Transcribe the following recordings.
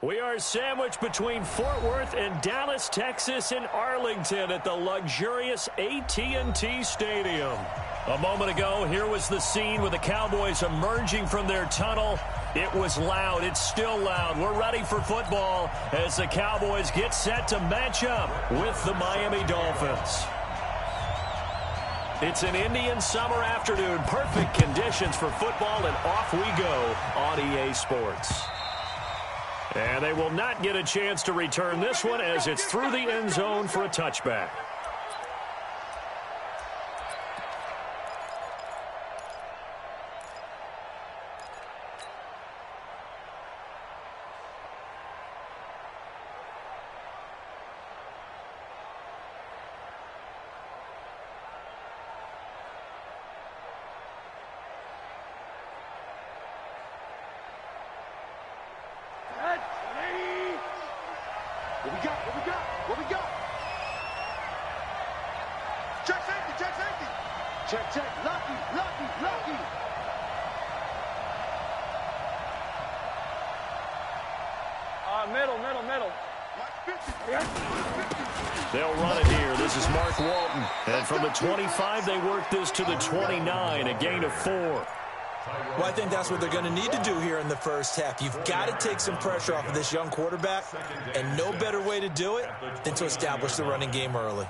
We are sandwiched between Fort Worth and Dallas, Texas, and Arlington at the luxurious AT&T Stadium. A moment ago, here was the scene with the Cowboys emerging from their tunnel. It was loud. It's still loud. We're ready for football as the Cowboys get set to match up with the Miami Dolphins. It's an Indian summer afternoon. Perfect conditions for football, and off we go on EA Sports. And they will not get a chance to return this one as it's through the end zone for a touchback. What we got? Check safety. Check. Lucky. Middle. They'll run it here. This is Mark Walton. And from the 25, they work this to the 29, a gain of 4. Well, I think that's what they're going to need to do here in the first half. You've got to take some pressure off of this young quarterback, and no better way to do it than to establish the running game early.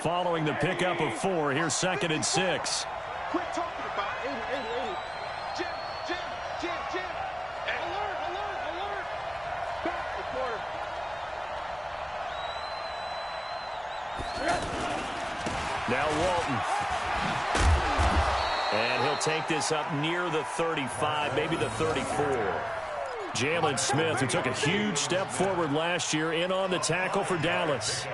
Following the pickup of 4, here's 2nd and 6. Quit talking about 80. Jim. Alert. Back the quarter. Now Walton. And he'll take this up near the 35, maybe the 34. Jalen Smith, who took a huge step forward last year, in on the tackle for Dallas.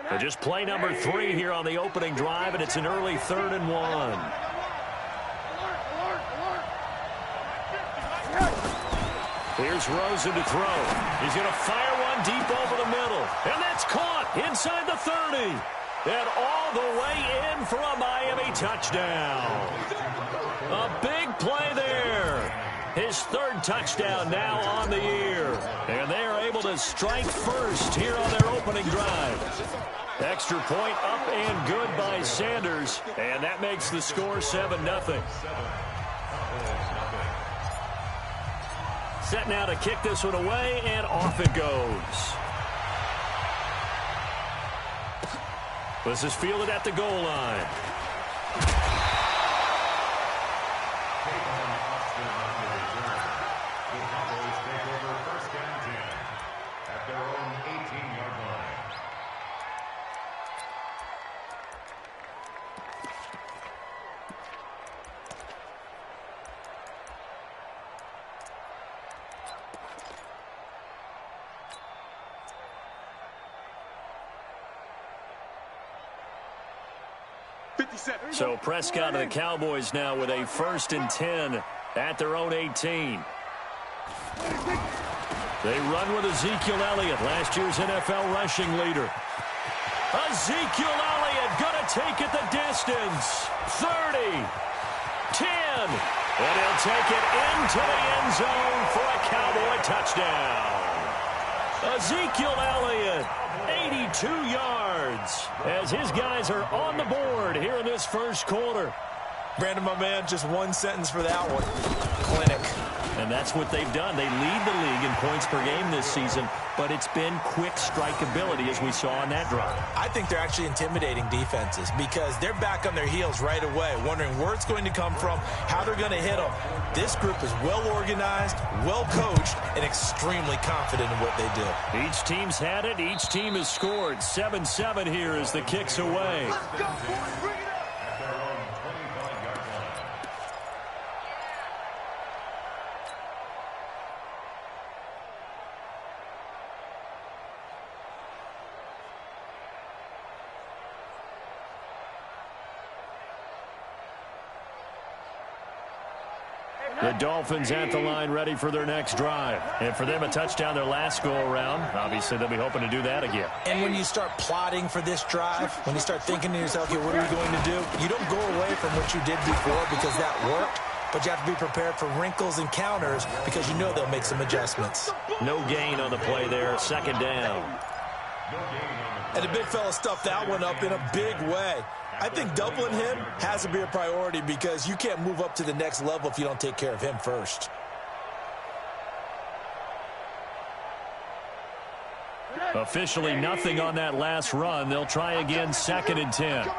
And just play number 3 here on the opening drive, and it's an early 3rd and 1. Here's Rosen to throw. He's going to fire one deep over the middle. And that's caught inside the 30. And all the way in for a Miami touchdown. A big play there. His 3rd touchdown now on the year. And they are able to strike first here on their opening drive. Extra point up and good by Sanders. And that makes the score 7-0. Set now to kick this one away, and off it goes. This is fielded at the goal line. So Prescott and the Cowboys now with a 1st and 10 at their own 18. They run with Ezekiel Elliott, last year's NFL rushing leader. Ezekiel Elliott going to take it the distance. 30, 10, and he'll take it into the end zone for a Cowboy touchdown. Ezekiel Elliott, 82 yards, as his guys are on the board here in this first quarter. Brandon, my man, just one sentence for that one. Clinic. And that's what they've done. They lead the league in points per game this season, but it's been quick strike ability as we saw on that drive. I think they're actually intimidating defenses because they're back on their heels right away, wondering where it's going to come from, how they're going to hit them. This group is well organized, well coached, and extremely confident in what they do. Each team's had it. Each team has scored. 7-7 here as the kick's away. Let's go, boys. Bring it up. The Dolphins at the line ready for their next drive. And for them, a touchdown their last go-around. Obviously, they'll be hoping to do that again. And when you start plotting for this drive, when you start thinking to yourself, okay, what are we going to do? You don't go away from what you did before because that worked, but you have to be prepared for wrinkles and counters because you know they'll make some adjustments. No gain on the play there, second down. And the big fella stuffed that one up in a big way. I think doubling him has to be a priority because you can't move up to the next level if you don't take care of him first. Officially nothing on that last run. They'll try again, second and 10. Now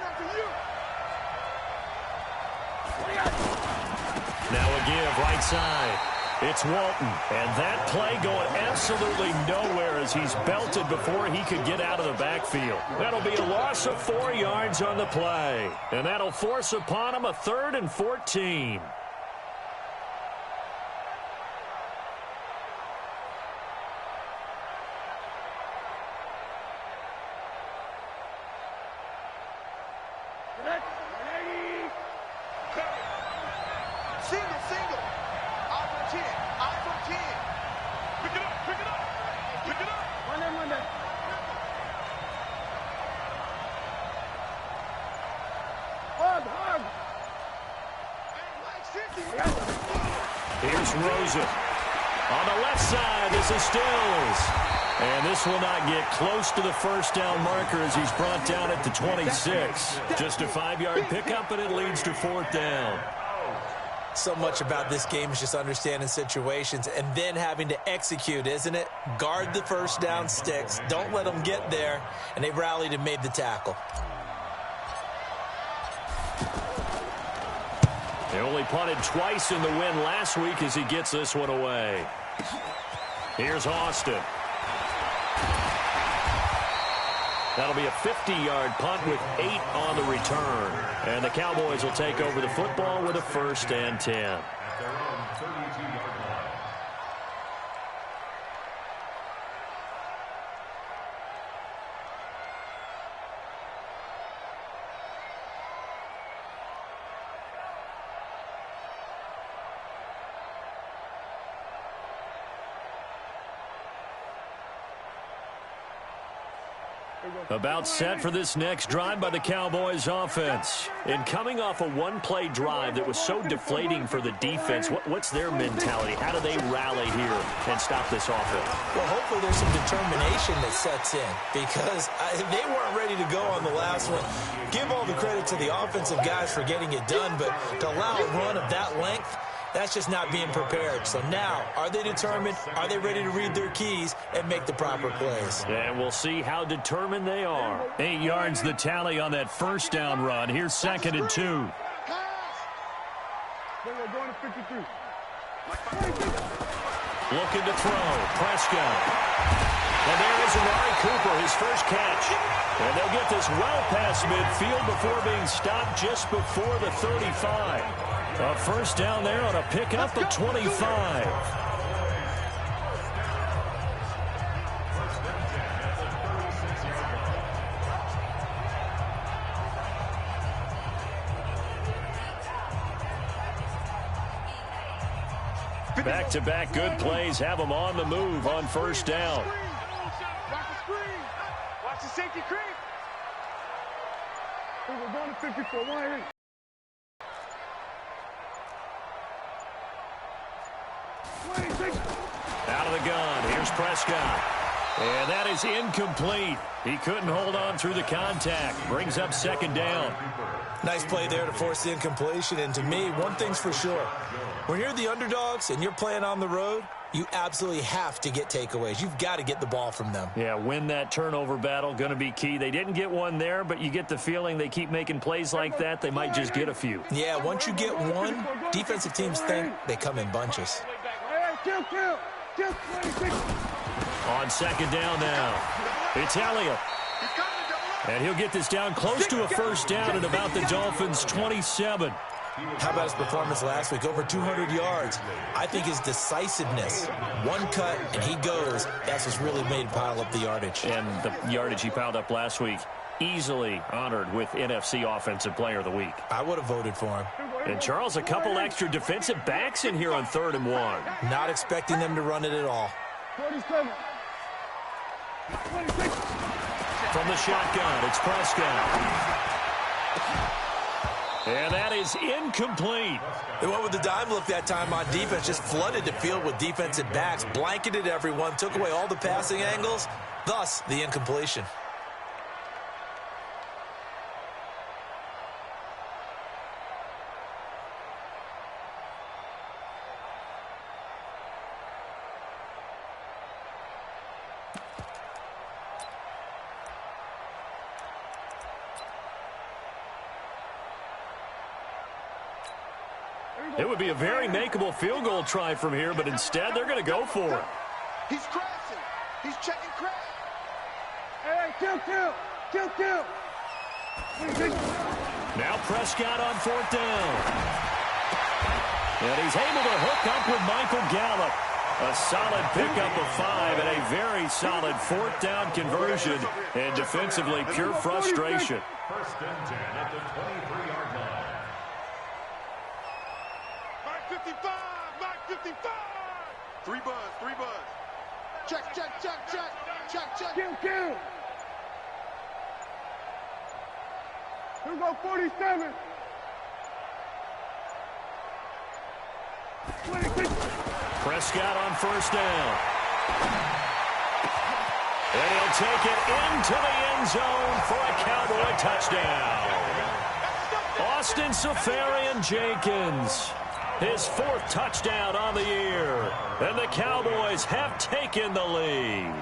a give right side. It's Walton, and that play going absolutely nowhere as he's belted before he could get out of the backfield. That'll be a loss of 4 yards on the play, and that'll force upon him a 3rd and 14. Here's Rosen. On the left side, this is Stills. And this will not get close to the first down marker as he's brought down at the 26. Just a 5-yard pickup, and it leads to 4th down. So much about this game is just understanding situations and then having to execute, isn't it? Guard the first down sticks. Don't let them get there. And they rallied and made the tackle. They only punted twice in the win last week as he gets this one away. Here's Austin. That'll be a 50-yard punt with 8 on the return. And the Cowboys will take over the football with a 1st and 10. About set for this next drive by the Cowboys offense. And coming off a one-play drive that was so deflating for the defense, what's their mentality? How do they rally here and stop this offense? Well, hopefully there's some determination that sets in because they weren't ready to go on the last one. Give all the credit to the offensive guys for getting it done, but to allow a run of that length, that's just not being prepared. So now, are they determined? Are they ready to read their keys and make the proper plays? And we'll see how determined they are. 8 yards the tally on that first down run. Here's 2nd and 2. Looking to throw. Prescott. And there is Amari Cooper, his first catch. And they'll get this well past midfield before being stopped just before the 35. A first down there on a pickup of 25. Back-to-back good plays have them on the move on first down. Watch the screen. Watch the safety creep. We're going to 54. 1-8. Out of the gun. Here's Prescott. And that is incomplete. He couldn't hold on through the contact. Brings up 2nd down. Nice play there to force the incompletion. And to me, one thing's for sure. When you're the underdogs and you're playing on the road, you absolutely have to get takeaways. You've got to get the ball from them. Yeah, win that turnover battle, going to be key. They didn't get one there, but you get the feeling they keep making plays like that, they might just get a few. Yeah, once you get one, defensive teams think they come in bunches. On 2nd down now, it's Elliott. And he'll get this down close to a first down at about the Dolphins' 27. How about his performance last week? Over 200 yards. I think his decisiveness, one cut and he goes, that's what's really made him pile up the yardage. And the yardage he piled up last week, easily honored with NFC Offensive Player of the Week. I would have voted for him. And, Charles, a couple extra defensive backs in here on 3rd and 1. Not expecting them to run it at all. 47. 26. From the shotgun, it's Prescott. And that is incomplete. They went with the dime look that time on defense, just flooded the field with defensive backs, blanketed everyone, took away all the passing angles, thus the incompletion. It would be a very makeable field goal try from here, but instead they're going to go for it. He's crashing. He's checking crash. Hey, kill. Now Prescott on 4th down. And he's able to hook up with Michael Gallup. A solid pickup of 5 and a very solid 4th down conversion. And defensively, pure frustration. 1st and 10 at the 23-yard line. Mark 55. 3 buzz. Check. Kill. Here go 47. 26. Prescott on 1st down. And he'll take it into the end zone for a Cowboy touchdown. Austin Seferian-Jenkins, his 4th touchdown on the year. And the Cowboys have taken the lead.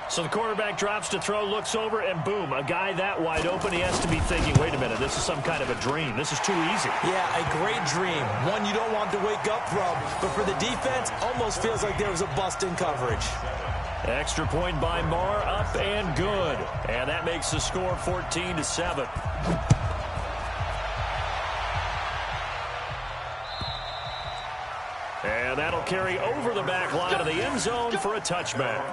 So the quarterback drops to throw, looks over, and boom, a guy that wide open, he has to be thinking, wait a minute, this is some kind of a dream. This is too easy. Yeah, a great dream. One you don't want to wake up from. But for the defense, almost feels like there was a bust in coverage. Extra point by Marr, up and good. And that makes the score 14-7. And that'll carry over the back line of the end zone for a touchback.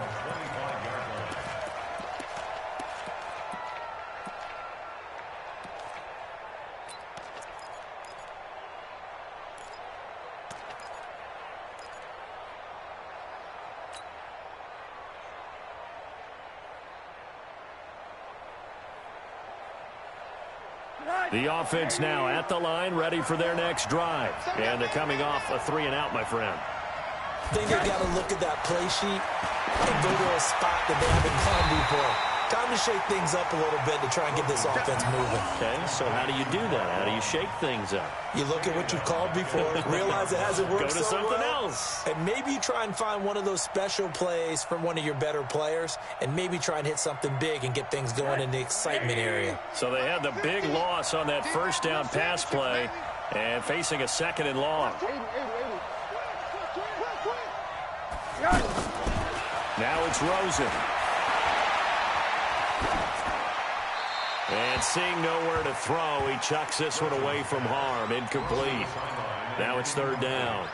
The offense now at the line, ready for their next drive. And they're coming off a 3-and-out, my friend. I think they got to look at that play sheet and go to a spot that they haven't gone before. Time to shake things up a little bit to try and get this offense moving. Okay, so how do you do that? How do you shake things up? You look at what you've called before, realize it hasn't worked Go to so something well, else. and maybe you try and find one of those special plays from one of your better players, and maybe try and hit something big and get things going in the excitement area. So they had the big loss on that 1st down pass play and facing a 2nd and long. Now it's Rosen. And seeing nowhere to throw, he chucks this one away from harm. Incomplete. Now it's 3rd down.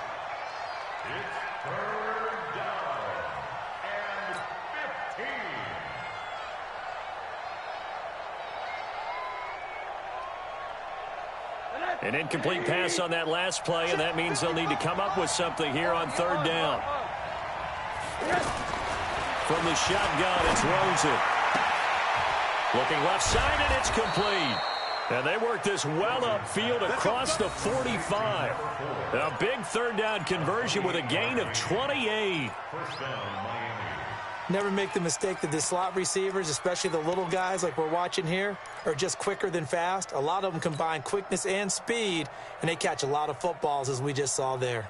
It's 3rd down and 15. An incomplete pass on that last play, and that means they'll need to come up with something here on 3rd down. From the shotgun, it's Rosen. Looking left side, and it's complete. And they work this well upfield across the 45. A big 3rd down conversion with a gain of 28. First down, Miami. Never make the mistake that the slot receivers, especially the little guys like we're watching here, are just quicker than fast. A lot of them combine quickness and speed, and they catch a lot of footballs, as we just saw there.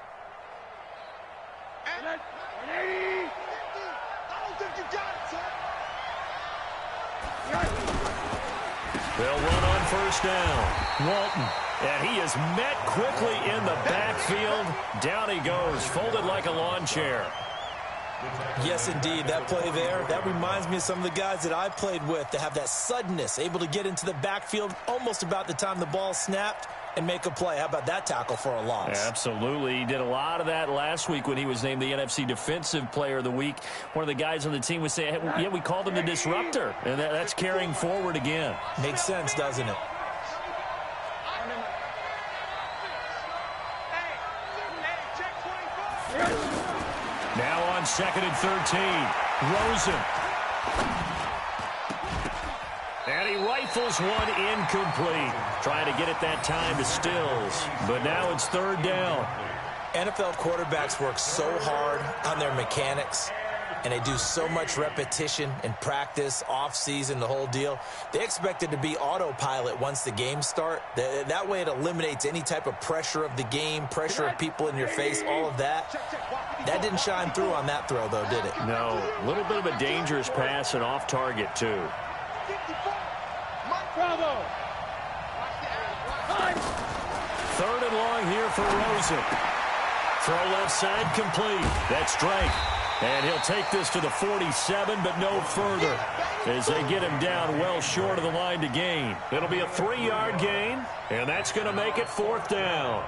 They'll run on 1st down. Walton. And he is met quickly in the backfield. Down he goes, folded like a lawn chair. Yes, indeed. That play there, that reminds me of some of the guys that I played with that have that suddenness, able to get into the backfield almost about the time the ball snapped and make a play. How about that tackle for a loss? Absolutely. He did a lot of that last week when he was named the NFC Defensive Player of the Week. One of the guys on the team was saying, hey, yeah, we called him the disruptor. And that's carrying forward again. Makes sense, doesn't it? on 2nd and 13. Rosen. And he rifles one incomplete. Trying to get it that time to Stills. But now it's 3rd down. NFL quarterbacks work so hard on their mechanics, and they do so much repetition in practice, off-season, the whole deal. They expect it to be autopilot once the games start. That way it eliminates any type of pressure of the game, pressure of people in your face, all of that. That didn't shine through on that throw, though, did it? No. A little bit of a dangerous pass and off target, too. Bravo. 3rd and long here for Rosen. Throw left side complete. That's Drake. And he'll take this to the 47, but no further, as they get him down well short of the line to gain. It'll be a 3-yard gain, and that's going to make it 4th down.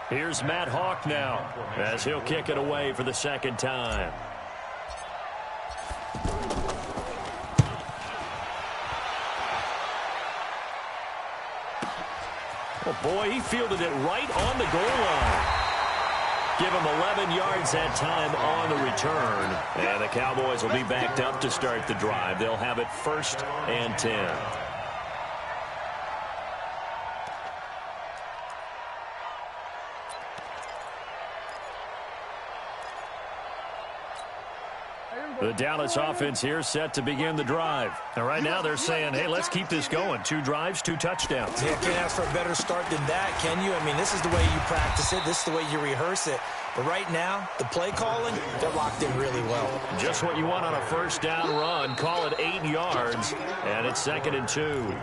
Here's Matt Hawk now, as he'll kick it away for the 2nd time. Oh, boy, he fielded it right on the goal line. Give him 11 yards that time on the return. And the Cowboys will be backed up to start the drive. They'll have it 1st and 10. The Dallas offense here set to begin the drive. And right now they're saying, hey, let's keep this going. 2 drives, 2 touchdowns. Yeah, can't ask for a better start than that, can you? I mean, this is the way you practice it. This is the way you rehearse it. But right now, the play calling, they're locked in really well. Just what you want on a 1st down run. Call it 8 yards, and it's 2nd and 2.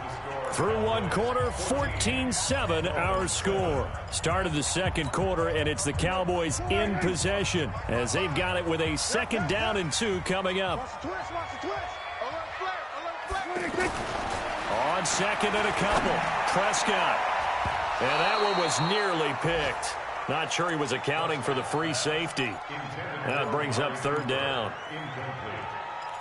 Through 1 quarter, 14-7 our score. Start of the 2nd quarter, and it's the Cowboys in possession as they've got it with a 2nd down and 2 coming up. On 2nd and a couple, Prescott. And that one was nearly picked. Not sure he was accounting for the free safety. That brings up 3rd down.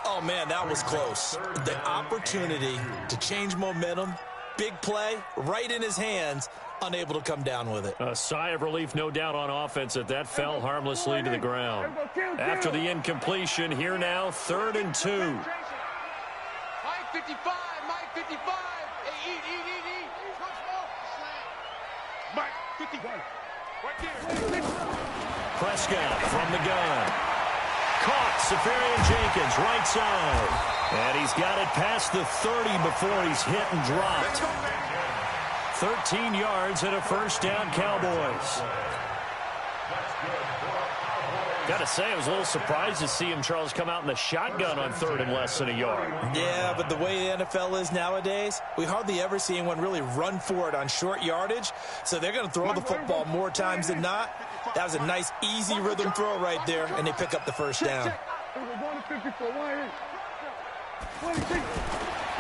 Oh, man, that was close. The opportunity to change momentum, big play, right in his hands, unable to come down with it. A sigh of relief, no doubt, on offense that fell harmlessly to the ground. After the incompletion, here now, 3rd and 2. Mike 55, Mike 55. Hey, eat. Mike 51. Right there. Prescott from the gun. Caught, Safarian Jenkins, right side. And he's got it past the 30 before he's hit and dropped. 13 yards and a 1st down, Cowboys. Got to say, I was a little surprised to see him, Charles, come out in the shotgun on 3rd and less than a yard. Yeah, but the way the NFL is nowadays, we hardly ever see anyone really run for it on short yardage. So they're going to throw the football more times than not. That was a nice, easy rhythm throw right there, and they pick up the 1st down. A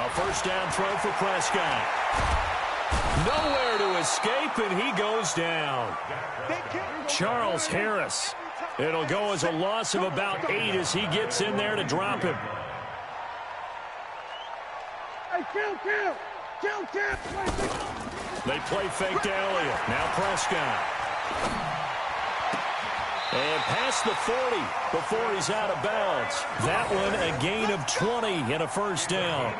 1st down throw for Prescott. Nowhere to escape, and he goes down. Charles Harris. It'll go as a loss of about 8 as he gets in there to drop him. They play fake to Elliott. Now Prescott. And past the 40 before he's out of bounds. That one a gain of 20 and a 1st down.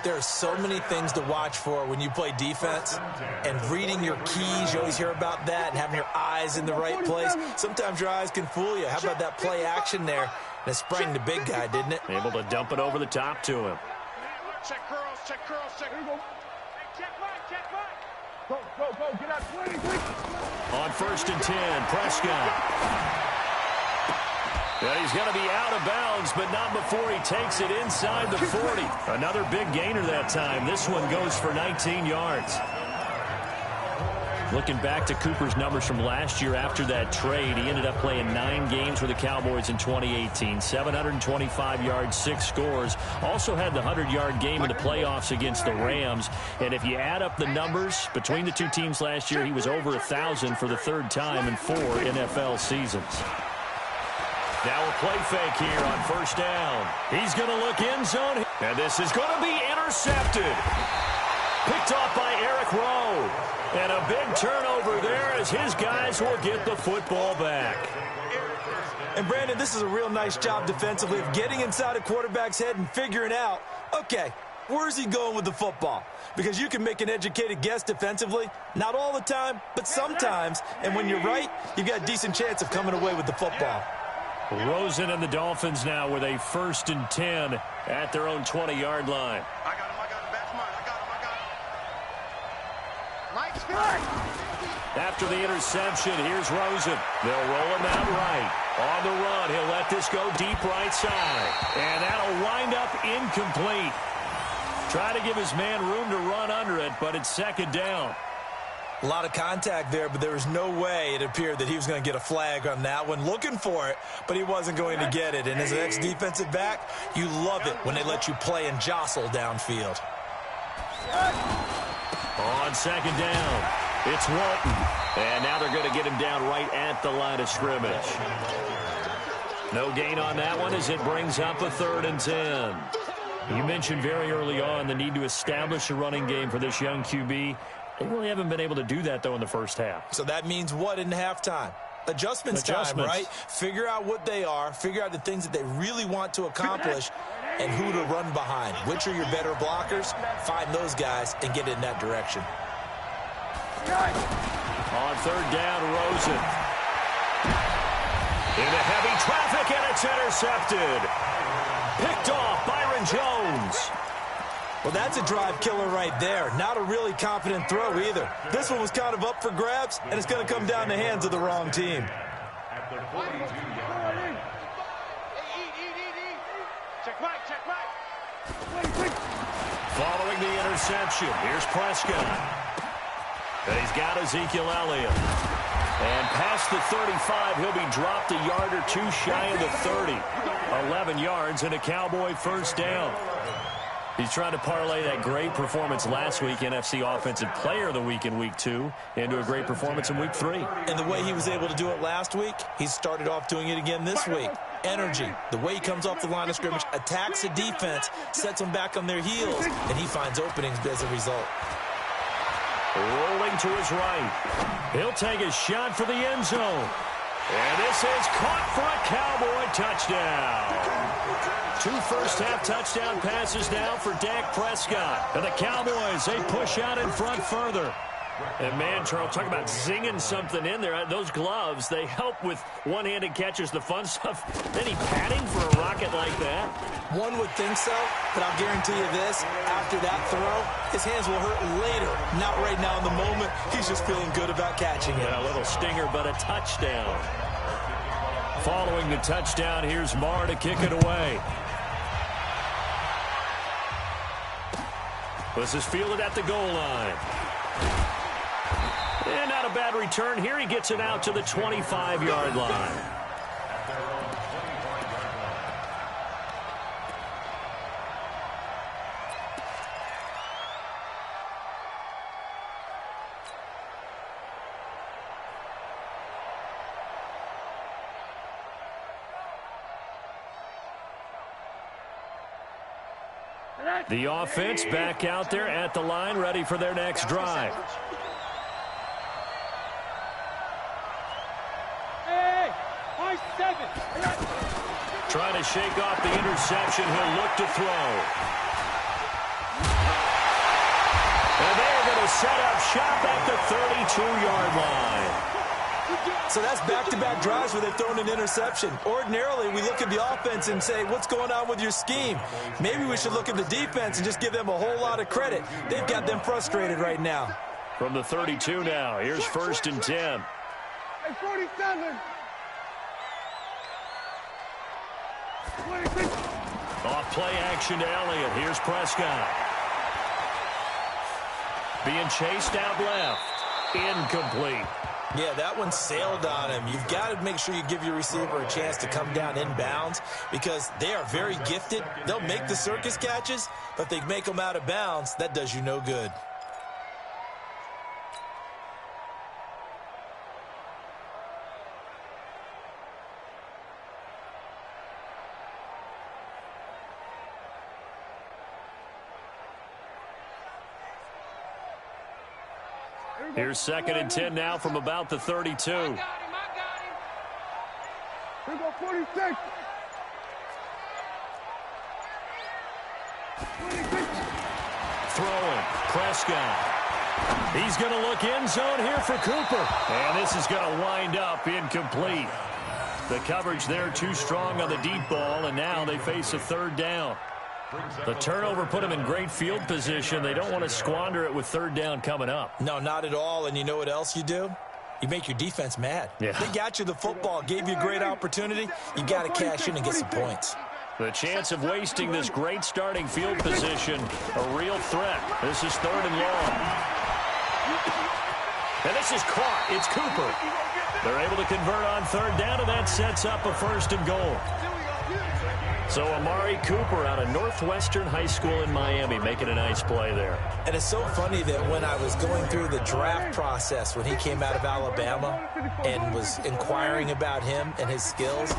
There are so many things to watch for when you play defense, and reading your keys, you always hear about that, and having your eyes in the right place. Sometimes your eyes can fool you. How about that play action there? And it sprang the big guy, didn't it? Able to dump it over the top to him. Check curls, check. Check right. Go, get out. On 1st and 10, Prescott. Yeah, he's going to be out of bounds, but not before he takes it inside the 40. Another big gainer that time. This one goes for 19 yards. Looking back to Cooper's numbers from last year after that trade, he ended up playing 9 games for the Cowboys in 2018. 725 yards, 6 scores. Also had the 100-yard game in the playoffs against the Rams. And if you add up the numbers between the 2 teams last year, he was over 1,000 for the 3rd time in 4 NFL seasons. Now a play fake here on 1st down. He's going to look end zone. And this is going to be intercepted. Picked off by Eric Rowe. And a big turnover there as his guys will get the football back. And, Brandon, this is a real nice job defensively of getting inside a quarterback's head and figuring out, okay, where's he going with the football? Because you can make an educated guess defensively, not all the time, but sometimes. And when you're right, you've got a decent chance of coming away with the football. Rosen and the Dolphins now with a 1st and 10 at their own 20-yard line. I got him. That's mine. I got him. Mike's After the interception, here's Rosen. They'll roll him out right. On the run, he'll let this go deep right side. And that'll wind up incomplete. Try to give his man room to run under it, but it's 2nd down. A lot of contact there, but there was no way it appeared that he was going to get a flag on that one. Looking for it, but he wasn't going to get it. And as an ex-defensive back, you love it when they let you play and jostle downfield. On 2nd down, it's Walton. And now they're going to get him down right at the line of scrimmage. No gain on that one as it brings up a 3rd and 10. You mentioned very early on the need to establish a running game for this young QB. They really haven't been able to do that, though, in the first half. So that means what in halftime? Adjustments time, right? Figure out what they are, figure out the things that they really want to accomplish, and who to run behind. Which are your better blockers? Find those guys and get in that direction. On 3rd down, Rosen. Into heavy traffic, and it's intercepted. Picked off Byron Jones. Well, that's a drive killer right there. Not a really confident throw either. This one was kind of up for grabs, and it's going to come down the hands of the wrong team. At the 42-yard line. Check right. Following the interception, here's Prescott. And he's got Ezekiel Elliott. And past the 35, he'll be dropped a yard or two shy of the 30. 11 yards and a Cowboy 1st down. He's trying to parlay that great performance last week, NFC Offensive Player of the Week in Week 2, into a great performance in Week 3. And the way he was able to do it last week, he started off doing it again this week. Energy, the way he comes off the line of scrimmage, attacks the defense, sets them back on their heels, and he finds openings as a result. Rolling to his right. He'll take a shot for the end zone. And this is caught for a Cowboy touchdown. 2 first-half touchdown passes now for Dak Prescott. And the Cowboys, they push out in front further. And, man, Charles, talk about zinging something in there. Those gloves, they help with one-handed catches, the fun stuff. Any padding for a rocket like that? One would think so, but I'll guarantee you this. After that throw, his hands will hurt later. Not right now in the moment. He's just feeling good about catching it. Yeah, a little stinger, but a touchdown. Following the touchdown, here's Marr to kick it away. This is fielded at the goal line. And not a bad return here. He gets it out to the 25-yard line. The offense back out there at the line, ready for their next drive. Trying to shake off the interception. He'll look to throw. And they're going to set up shop at the 32-yard line. So that's back-to-back drives where they've thrown an interception. Ordinarily, we look at the offense and say, what's going on with your scheme? Maybe we should look at the defense and just give them a whole lot of credit. They've got them frustrated right now. From the 32 now, here's 1st and 10. Hey, 47. 26. Off play action to Elliott. Here's Prescott. Being chased out left. Incomplete. Yeah, that one sailed on him. You've got to make sure you give your receiver a chance to come down inbounds because they are very gifted. They'll make the circus catches, but if they make them out of bounds, that does you no good. Here's 2nd and 10 now from about the 32. Here go 46. 26. Throwing. Prescott. He's going to look end zone here for Cooper. And this is going to wind up incomplete. The coverage there too strong on the deep ball, and now they face a 3rd down. The turnover put them in great field position. They don't want to squander it with 3rd down coming up. No, not at all. And you know what else you do? You make your defense mad. Yeah. They got you the football, gave you a great opportunity. You got to cash in and get some points. The chance of wasting this great starting field position, a real threat. This is 3rd and long. And this is caught. It's Cooper. They're able to convert on 3rd down, and that sets up a 1st and goal. So Amari Cooper out of Northwestern High School in Miami making a nice play there. And it's so funny that when I was going through the draft process when he came out of Alabama and was inquiring about him and his skills,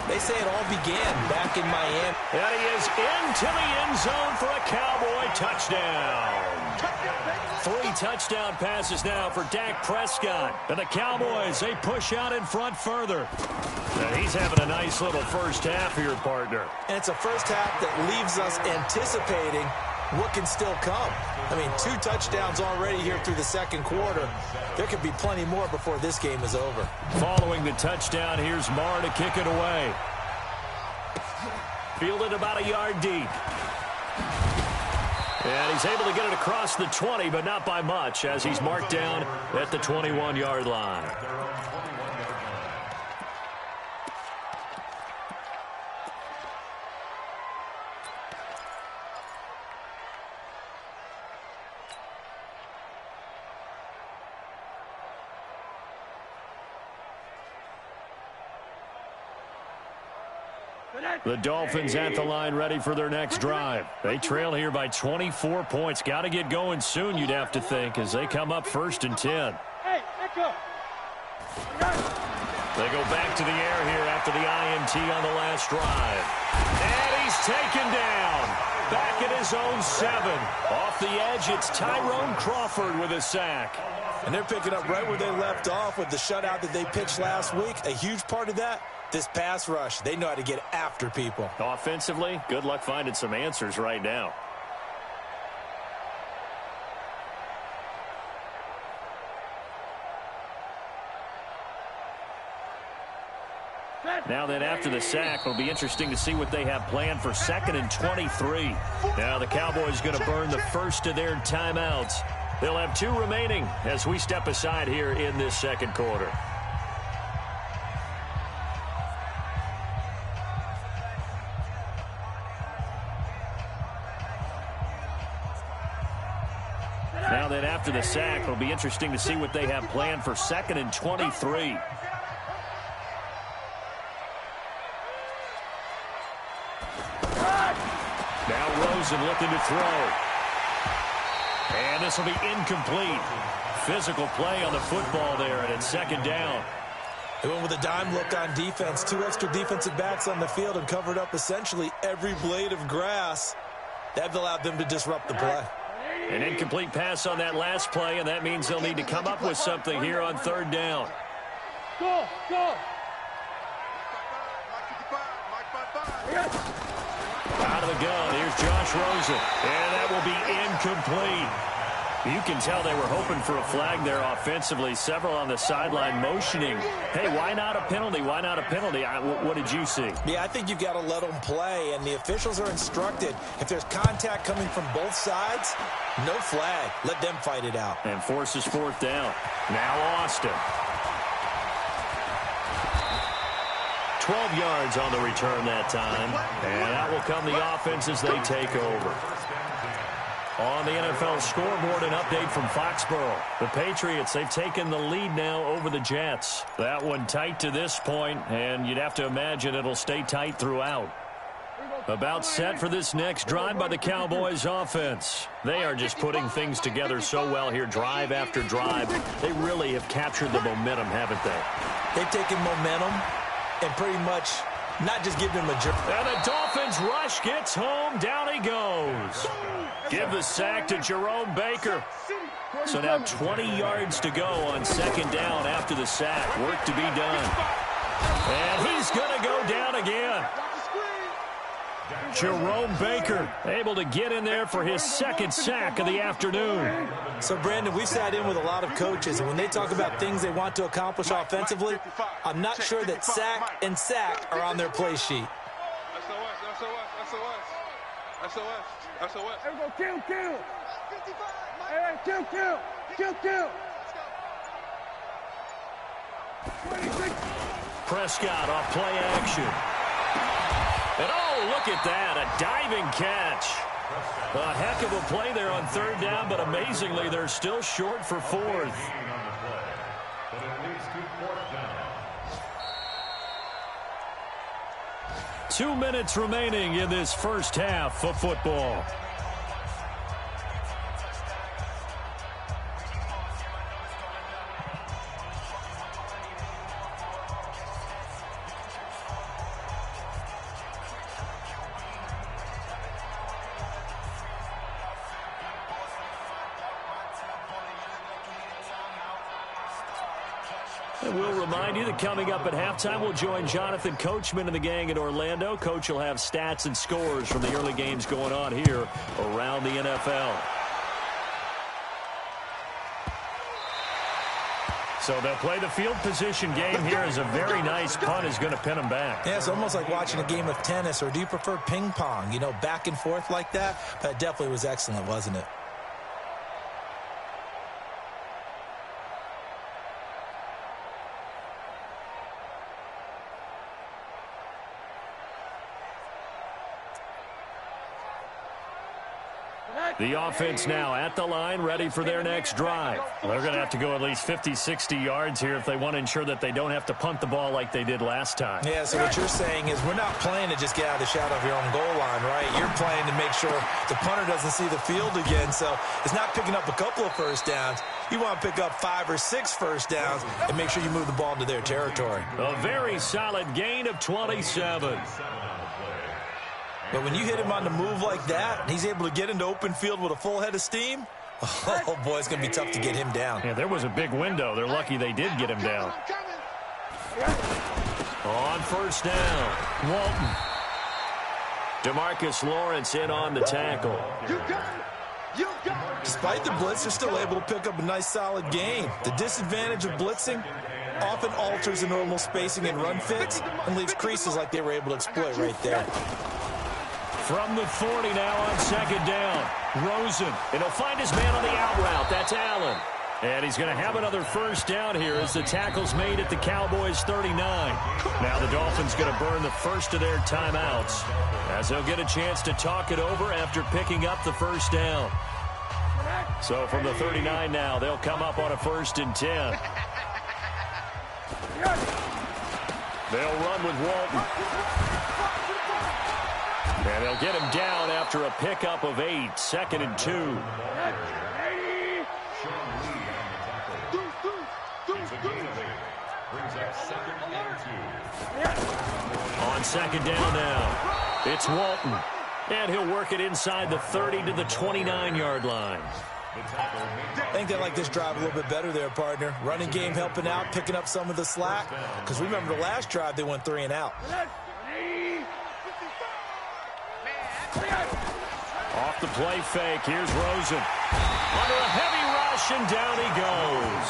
they say it all began back in Miami. And he is into the end zone for a Cowboy touchdown. 3 touchdown passes now for Dak Prescott. And the Cowboys, they push out in front further. And he's having a nice little first half here, partner. And it's a first half that leaves us anticipating what can still come. I mean, 2 touchdowns already here through the 2nd quarter. There could be plenty more before this game is over. Following the touchdown, here's Marr to kick it away. Fielded about a yard deep. And he's able to get it across the 20, but not by much, as he's marked down at the 21-yard line. The Dolphins at the line ready for their next drive. They trail here by 24 points. Got to get going soon, you'd have to think, as they come up 1st and 10. Hey, Sancho. They go back to the air here after the INT on the last drive. And he's taken down. Back at his own 7. Off the edge, it's Tyrone Crawford with a sack. And they're picking up right where they left off with the shutout that they pitched last week. A huge part of that, this pass rush. They know how to get after people. Offensively, good luck finding some answers right now. Now then, after the sack, it'll be interesting to see what they have planned for 2nd and 23. Now the Cowboys going to burn the first of their timeouts. They'll have 2 remaining as we step aside here in this 2nd quarter. Now then, after the sack, it'll be interesting to see what they have planned for 2nd and 23. Now Rosen looking to throw. And this will be incomplete. Physical play on the football there, and it's 2nd down. They went with a dime look on defense. 2 extra defensive backs on the field and covered up essentially every blade of grass. That allowed them to disrupt the play. An incomplete pass on that last play, and that means they'll need to come up with something here on 3rd down. Go, go. Out of the gun, here's Josh Rosen. And that will be incomplete. You can tell they were hoping for a flag there offensively. Several on the sideline motioning. Hey, why not a penalty? Why not a penalty? What did you see? Yeah, I think you've got to let them play, and the officials are instructed. If there's contact coming from both sides, no flag. Let them fight it out. And forces 4th down. Now Austin. 12 yards on the return that time. And out will come the offense as they take over. On the NFL scoreboard, an update from Foxborough. The Patriots, they've taken the lead now over the Jets. That one tight to this point, and you'd have to imagine it'll stay tight throughout. About set for this next drive by the Cowboys offense. They are just putting things together so well here, drive after drive. They really have captured the momentum, haven't they? They've taken momentum and pretty much not just giving him a jerk. And the Dolphins rush gets home. Down he goes. Give the sack to Jerome Baker. So now 20 yards to go on second down after the sack. Work to be done. And he's going to go down again. Jerome Baker able to get in there for his second sack of the afternoon. So, Brandon, we've sat in with a lot of coaches, and when they talk about things they want to accomplish offensively, I'm not sure that sack and sack are on their play sheet. Kill. Hey, kill. Prescott off play action. And oh, look at that, a diving catch. A heck of a play there on third down, but amazingly, they're still short for fourth. 2 minutes remaining in this first half of football. And we'll remind you that coming up at halftime, we'll join Jonathan Coachman and the gang in Orlando. Coach will have stats and scores from the early games going on here around the NFL. So they'll play the field position game here as a very nice punt is going to pin them back. Yeah, it's almost like watching a game of tennis, or do you prefer ping pong? You know, back and forth like that? That definitely was excellent, wasn't it? The offense now at the line, ready for their next drive. Well, they're going to have to go at least 50, 60 yards here if they want to ensure that they don't have to punt the ball like they did last time. Yeah, so what you're saying is we're not playing to just get out of the shadow of your own goal line, right? You're playing to make sure the punter doesn't see the field again. So it's not picking up a couple of first downs. You want to pick up 5 or 6 first downs and make sure you move the ball into their territory. A very solid gain of 27. But when you hit him on the move like that, he's able to get into open field with a full head of steam, oh, boy, it's going to be tough to get him down. Yeah, there was a big window. They're lucky they did get him down. On first down, Walton. DeMarcus Lawrence in on the tackle. Despite the blitz, they're still able to pick up a nice, solid gain. The disadvantage of blitzing often alters the normal spacing and run fits and leaves creases like they were able to exploit right there. From the 40 now on second down. Rosen. And he'll find his man on the out route. That's Allen. And he's going to have another first down here as the tackle's made at the Cowboys 39. Now the Dolphins going to burn the first of their timeouts as they'll get a chance to talk it over after picking up the first down. So from the 39 now, they'll come up on a 1st and 10. They'll run with Walton. And they'll get him down after a pickup of 8, 2nd and 2. On second down now, it's Walton. And he'll work it inside the 30 to the 29-yard line. I think they like this drive a little bit better there, partner. Running game helping out, picking up some of the slack. Because remember the last drive, they went 3 and out. Off the play fake, here's Rosen. Under a heavy rush, and down he goes.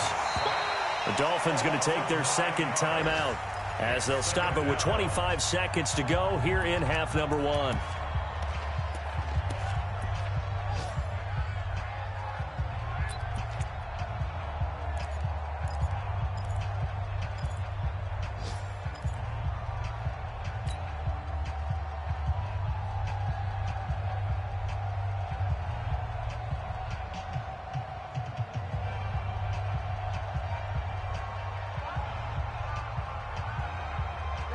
The Dolphins going to take their second timeout as they'll stop it with 25 seconds to go here in half number 1.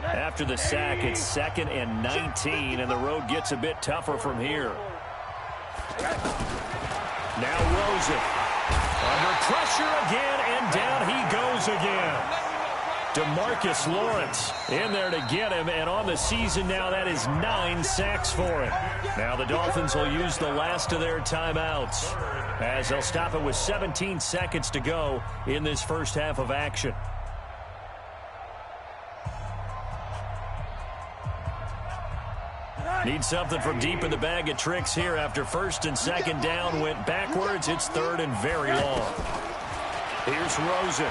After the sack, it's 2nd and 19, and the road gets a bit tougher from here. Now Rosen. Under pressure again, and down he goes again. DeMarcus Lawrence in there to get him, and on the season now, that is 9 sacks for him. Now the Dolphins will use the last of their timeouts as they'll stop it with 17 seconds to go in this first half of action. Need something from deep in the bag of tricks here after first and second down went backwards. It's third and very long. Here's Rosen.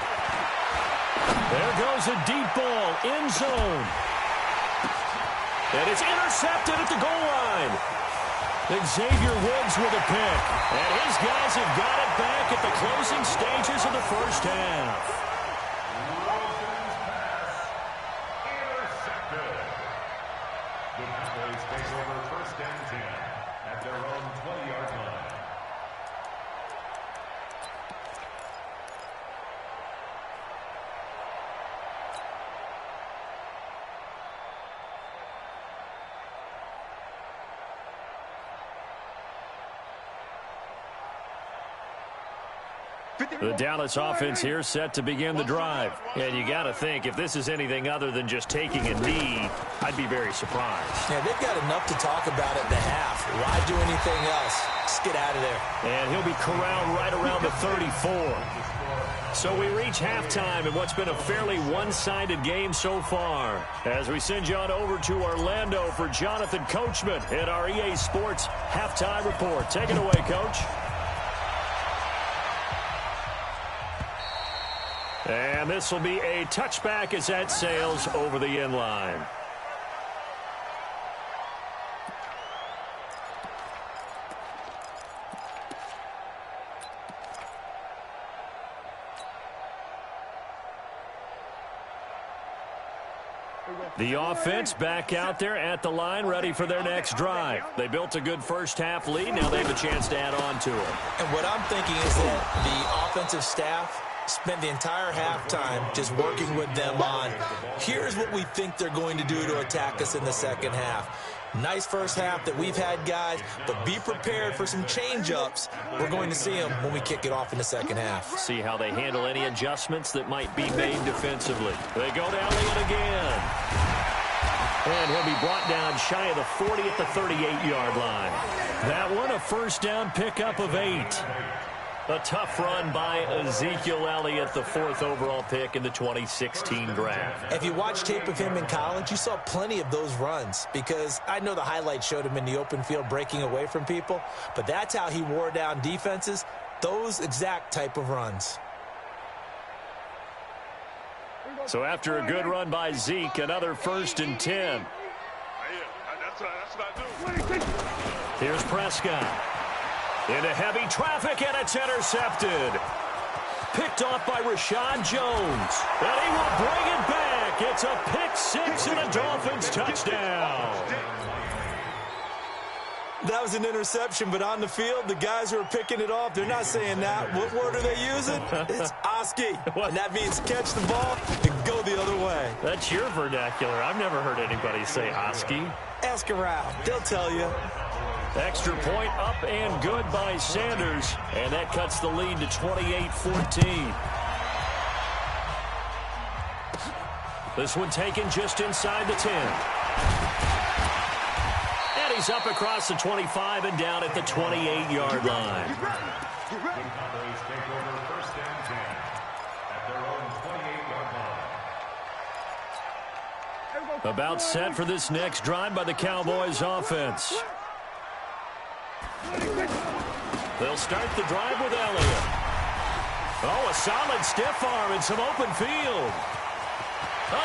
There goes a deep ball, end zone. And it's intercepted at the goal line. Xavier Woods with a pick. And his guys have got it back at the closing stages of the first half. Intercepted. The Cowboys take over first and 10 at their own 20-yard line. The Dallas offense here set to begin the drive. And you got to think, if this is anything other than just taking a knee, I'd be very surprised. Yeah, they've got enough to talk about at the half. Why do anything else? Just get out of there. And he'll be corralled right around the 34. So we reach halftime in what's been a fairly one-sided game so far. As we send you on over to Orlando for Jonathan Coachman at our EA Sports Halftime Report. Take it away, Coach. And this will be a touchback as that sails over the end line. The offense back out there at the line, ready for their next drive. They built a good first-half lead. Now they have a chance to add on to it. And what I'm thinking is that the offensive staff spent the entire halftime just working with them on, here's what we think they're going to do to attack us in the second half. Nice first half that we've had, guys, but be prepared for some change-ups. We're going to see them when we kick it off in the second half. See how they handle any adjustments that might be made defensively. They go to Elliott again. And he'll be brought down shy of the 40 at the 38-yard line. That one a first down pickup of 8. A tough run by Ezekiel Elliott, the 4th overall pick in the 2016 draft. If you watch tape of him in college, you saw plenty of those runs because I know the highlights showed him in the open field breaking away from people, but that's how he wore down defenses, those exact type of runs. So after a good run by Zeke, another first and 10. That's what I do. Here's Prescott. Into heavy traffic, and it's intercepted. Picked off by Rashad Jones. And he will bring it back. It's a pick six and a Dolphins touchdown. That was an interception, but on the field, the guys who are picking it off, they're not saying that. What word are they using? It's Oski. And that means catch the ball and go the other way. That's your vernacular. I've never heard anybody say Oski. Ask around. They'll tell you. Extra point up and good by Sanders. And that cuts the lead to 28-14. This one taken just inside the 10. And he's up across the 25 and down at the 28-yard line. The Cowboys take over first and 10 at their own 28-yard line. About set for this next drive by the Cowboys offense. They'll start the drive with Elliott. Oh, a solid stiff arm and some open field.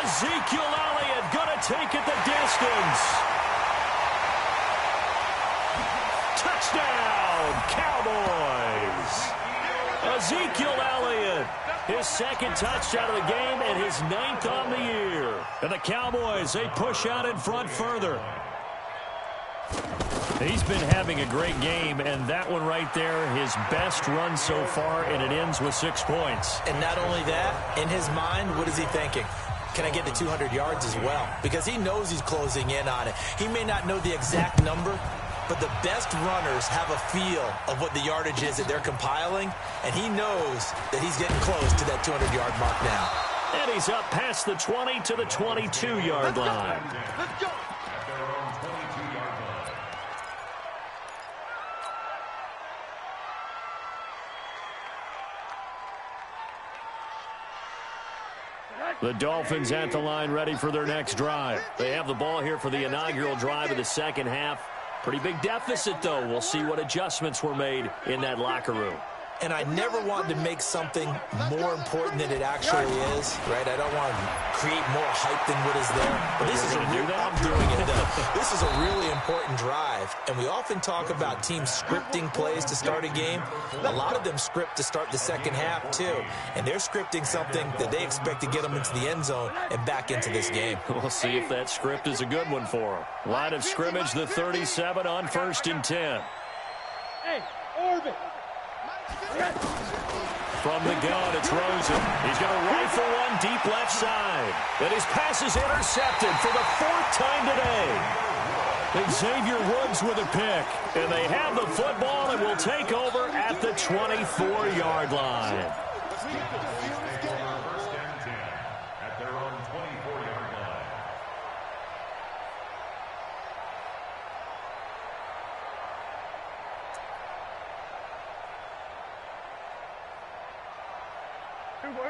Ezekiel Elliott going to take it the distance. Touchdown, Cowboys. Ezekiel Elliott, his second touchdown of the game and his 9th on the year. And the Cowboys, they push out in front further. He's been having a great game, and that one right there, his best run so far, and it ends with 6 points. And not only that, in his mind, what is he thinking? Can I get to 200 yards as well? Because he knows he's closing in on it. He may not know the exact number, but the best runners have a feel of what the yardage is that they're compiling, and he knows that he's getting close to that 200-yard mark now. And he's up past the 20 to the 22-yard line. Let's go. At their own 22-yard line. The Dolphins at the line ready for their next drive. They have the ball here for the inaugural drive of the second half. Pretty big deficit, though. We'll see what adjustments were made in that locker room. And I never wanted to make something more important than it actually is, right? I don't want to create more hype than what is there. But this is I'm doing it, though. This is a really important drive. And we often talk about teams scripting plays to start a game. A lot of them script to start the second half, too. And they're scripting something that they expect to get them into the end zone and back into this game. We'll see if that script is a good one for them. Line of scrimmage, the 37 on 1st and 10. Hey, orbit. From the gun, it's Rosen. He's going to rifle one deep left side. And his pass is intercepted for the 4th time today. Xavier Woods with a pick. And they have the football and will take over at the 24-yard line. First and 10 at their own 24-yard line.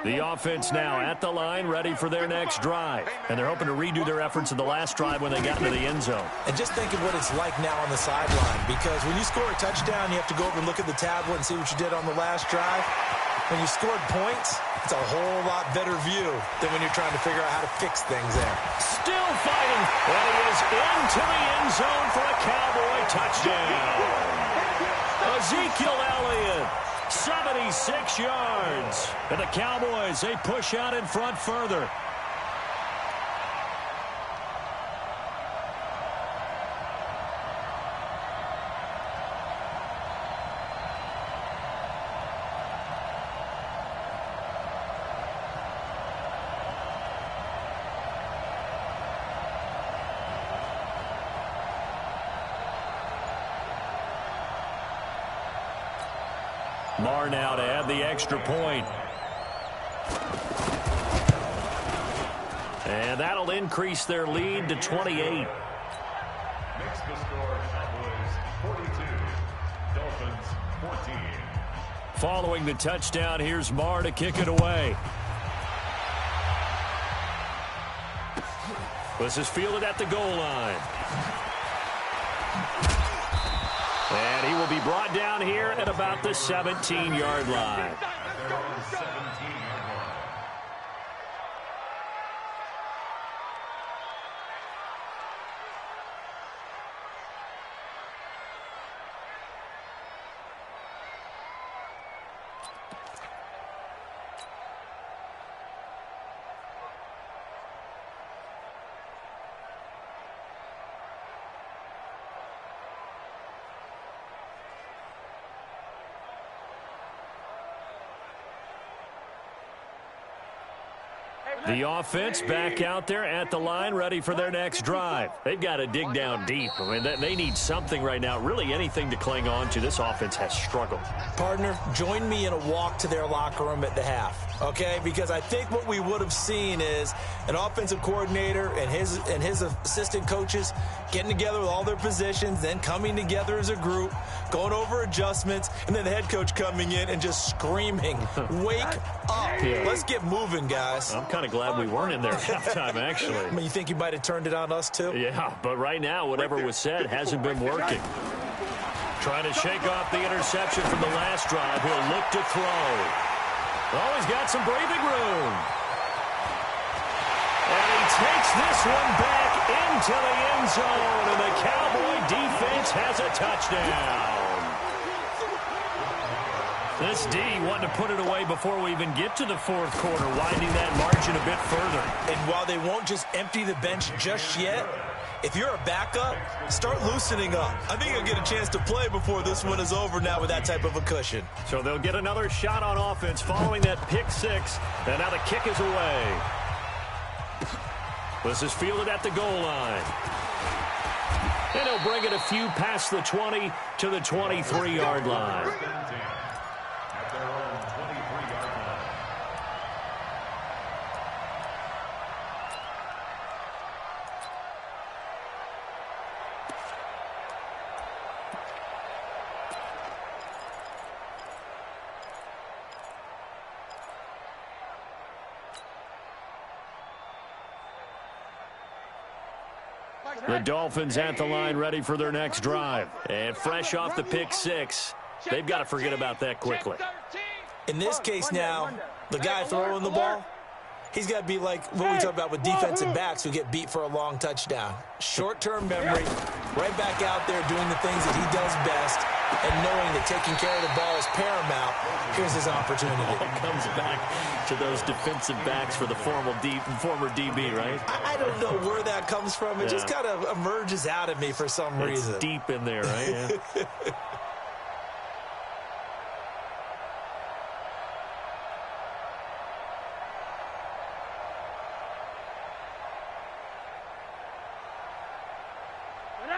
The offense now at the line, ready for their next drive. And they're hoping to redo their efforts in the last drive when they got into the end zone. And just think of what it's like now on the sideline, because when you score a touchdown, you have to go over and look at the tablet and see what you did on the last drive. When you scored points, it's a whole lot better view than when you're trying to figure out how to fix things there. Still fighting, and he is into the end zone for a Cowboy touchdown. Ezekiel Elliott, 76 yards. And the Cowboys, they push out in front further. Marr now to add the extra point. And that'll increase their lead to 28. Makes the score Cowboys 42, Dolphins 14. Following the touchdown, here's Marr to kick it away. This is fielded at the goal line. And he will be brought down here at about the 17-yard line. The offense back out there at the line, ready for their next drive. They've got to dig down deep. I mean, they need something right now, really anything to cling on to. This offense has struggled. Partner, join me in a walk to their locker room at the half, okay? Because I think what we would have seen is an offensive coordinator and his assistant coaches getting together with all their positions, then coming together as a group, going over adjustments, and then the head coach coming in and just screaming, wake up. Yeah. Let's get moving, guys. I'm kind of glad we weren't in there at halftime, actually. I mean, you think you might have turned it on us, too? Yeah, but right now, whatever was said hasn't been working. Trying to shake off the interception from the last drive. He'll look to throw. Oh, he's got some breathing room. And he takes this one back into the end zone, and the Cowboy defense has a touchdown. This D wanting to put it away before we even get to the fourth quarter, widening that margin a bit further. And while they won't just empty the bench just yet, if you're a backup, start loosening up. I think you'll get a chance to play before this one is over now with that type of a cushion. So they'll get another shot on offense following that pick six, and now the kick is away. This is fielded at the goal line. And he'll bring it a few past the 20 to the 23-yard line. The Dolphins at the line ready for their next drive. And fresh off the pick six, they've got to forget about that quickly. In this case now, the guy throwing the ball, he's got to be like what we talk about with defensive backs who get beat for a long touchdown. Short-term memory, right back out there doing the things that he does best, and knowing that taking care of the ball is paramount. Here's his opportunity. It comes back to those defensive backs for the former DB, right? I don't know where that comes from. It just kind of emerges out of me for some reason. It's deep in there, right? Yeah.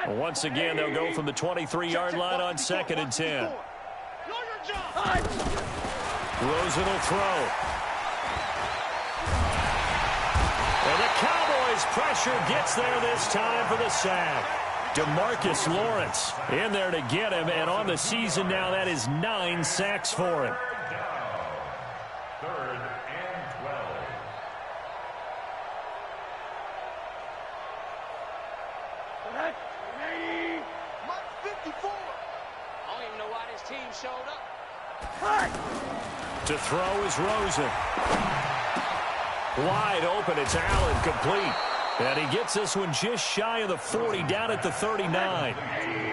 Once again, they'll go from the 23-yard line on 2nd and 10. Rosen will throw. And the Cowboys pressure gets there this time for the sack. DeMarcus Lawrence in there to get him, and on the season now, that is 9 sacks for him. To throw is Rosen. Wide open, it's Allen, complete. And he gets this one just shy of the 40, down at the 39.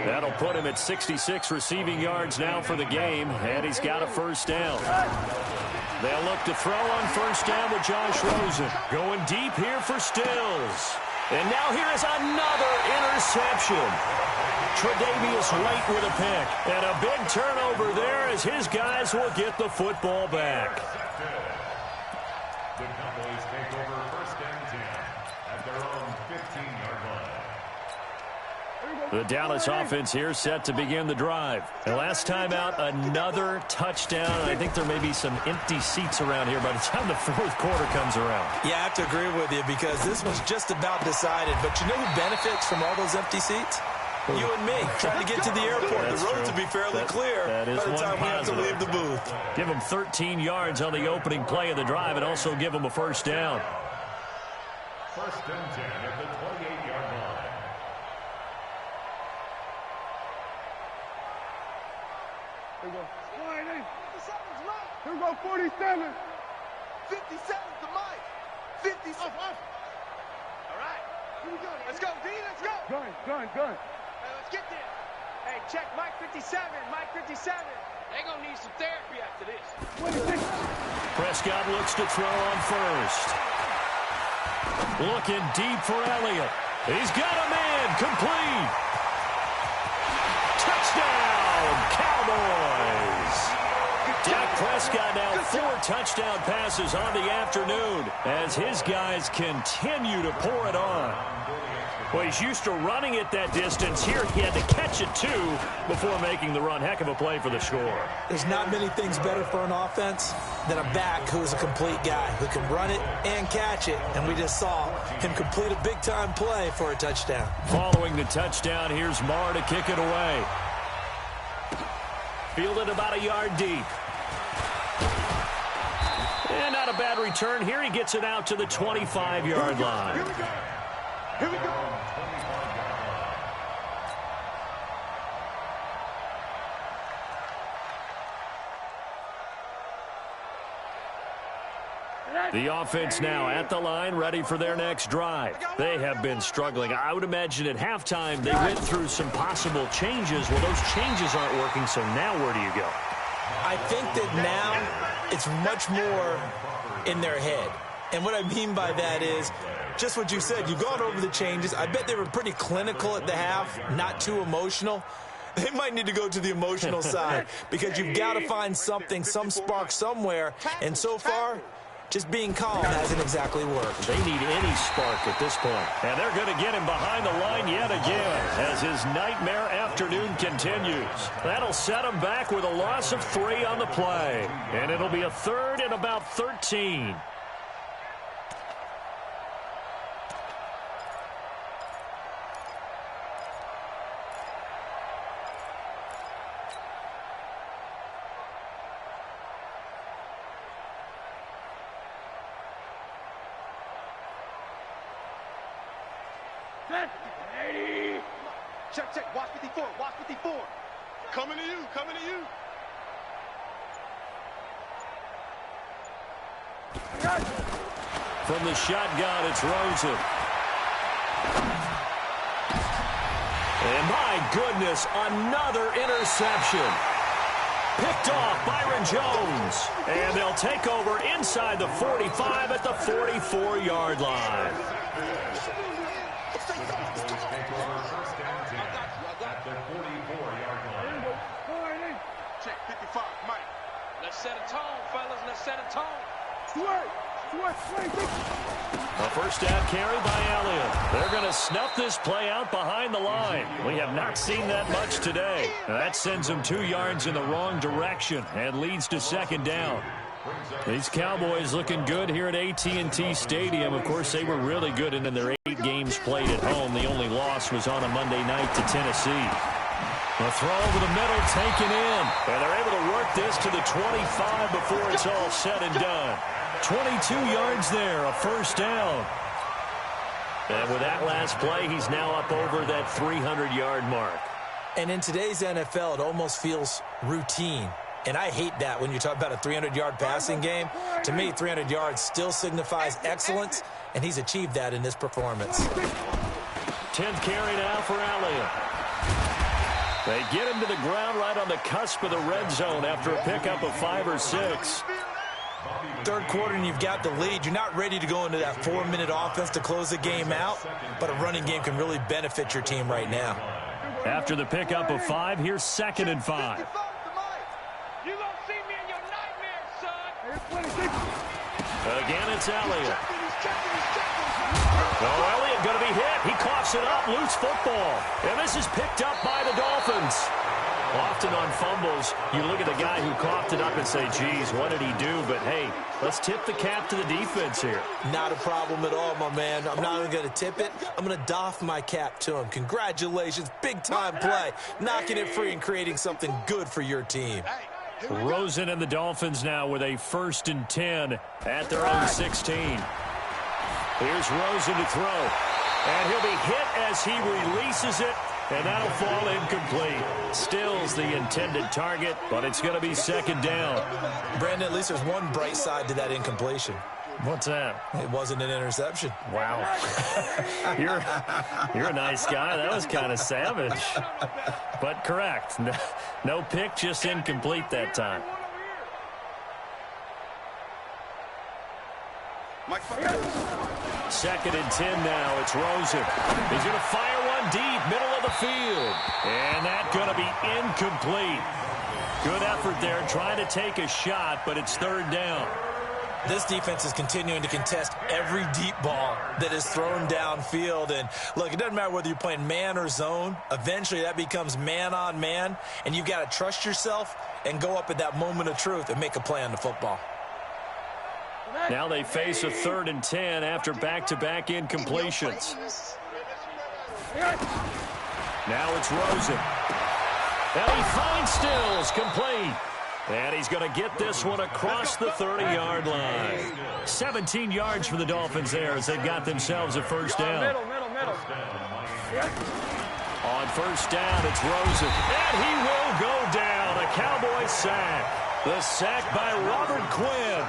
That'll put him at 66 receiving yards now for the game, and he's got a first down. They'll look to throw on first down with Josh Rosen. Going deep here for Stills. And now here is another interception. Tre'Davious White with a pick. And a big turnover there as his guys will get the football back. The Cowboys take over first and 10 at their own 15-yard line. The Dallas offense here set to begin the drive. And last time out, another touchdown. I think there may be some empty seats around here by the time the fourth quarter comes around. Yeah, I have to agree with you because this was just about decided. But you know who benefits from all those empty seats? You and me, trying to get to the airport. That's the road true. to be fairly clear that is by the time we have to positive. leave the booth. Give them 13 yards on the opening play of the drive and also give them a first down. First and 10 at the 28-yard line. Here we go. 57's right. Here we go, 47. 57's the mic. 57. All right. Here we go. Let's go, D. Let's go. Gun. Hey, let's get there. Hey, check Mike 57. Mike 57. They gonna need some therapy after this. 26. Prescott looks to throw on first. Looking deep for Elliott. He's got a man. Complete. Touchdown, Cowboys. Dak Prescott now 4 touchdown passes on the afternoon as his guys continue to pour it on. Well, he's used to running it that distance. Here he had to catch it, too, before making the run. Heck of a play for the score. There's not many things better for an offense than a back who is a complete guy who can run it and catch it. And we just saw him complete a big-time play for a touchdown. Following the touchdown, here's Marr to kick it away. Fielded about a yard deep. And not a bad return. Here he gets it out to the 25-yard line. Here we go. The offense now at the line, ready for their next drive. They have been struggling. I would imagine at halftime they went through some possible changes. Well, those changes aren't working, so now where do you go? I think that now it's much more in their head. And what I mean by that is just what you said. You've gone over the changes. I bet they were pretty clinical at the half, not too emotional. They might need to go to the emotional side because you've got to find something, some spark somewhere. And so far, just being calm hasn't exactly worked. They need any spark at this point. And they're going to get him behind the line yet again as his nightmare afternoon continues. That'll set him back with a loss of 3 on the play. And it'll be a 3rd and about 13. Check, check. Watch 54. Watch 54. Coming to you. Coming to you. From the shotgun, it's Rosen. And my goodness, another interception. Picked off Byron Jones. And they'll take over inside the 45 at the 44-yard line. Check 55. Mike. Let's set a tone, fellas. Let's set a tone. A first down carry by Elliott. They're going to snuff this play out behind the line. We have not seen that much today. That sends them 2 yards in the wrong direction and leads to second down. These Cowboys looking good here at AT&T Stadium. Of course, they were really good in their 8 games played at home. The only loss was on a Monday night to Tennessee. The throw over the middle taken in. And they're able to work this to the 25 before it's all said and done. 22 yards there, a first down. And with that last play, he's now up over that 300-yard mark. And in today's NFL, it almost feels routine. And I hate that when you talk about a 300-yard passing game. To me, 300 yards still signifies excellence, and he's achieved that in this performance. 10th carry now for Elliott. They get him to the ground right on the cusp of the red zone after a pickup of 5 or 6. Third quarter and you've got the lead. You're not ready to go into that 4-minute offense to close the game out, but a running game can really benefit your team right now. After the pickup of 5, here's 2nd and 5. You gonna see me in your nightmares, son. Again, it's Elliott. Oh, Elliott going to be hit. He coughs it up, loose football. And this is picked up by the Dolphins. Often on fumbles, you look at the guy who coughed it up and say, geez, what did he do? But, hey, let's tip the cap to the defense here. Not a problem at all, my man. I'm not even going to tip it. I'm going to doff my cap to him. Congratulations. Big-time play. Knocking it free and creating something good for your team. Rosen and the Dolphins now with a 1st and 10 at their own 16. Here's Rosen to throw. And he'll be hit as he releases it. And that'll fall incomplete. Still's the intended target, but it's going to be 2nd down. Brandon, at least there's one bright side to that incompletion. What's that? It wasn't an interception. Wow. You're a nice guy. That was kind of savage. But correct. No pick, just incomplete that time. Mike. 2nd and 10 now. It's Rosen. He's going to fire one deep, middle of the field. And that's going to be incomplete. Good effort there, trying to take a shot, but it's 3rd down. This defense is continuing to contest every deep ball that is thrown downfield. And, look, it doesn't matter whether you're playing man or zone. Eventually, that becomes man-on-man, and you've got to trust yourself and go up at that moment of truth and make a play on the football. Now they face a 3rd and 10 after back-to-back incompletions. Now it's Rosen. And he finds Stills, complete. And he's going to get this one across the 30-yard line. 17 yards for the Dolphins there as they've got themselves a first down. Middle. On first down, it's Rosen. And he will go down. A Cowboys sack. The sack by Robert Quinn.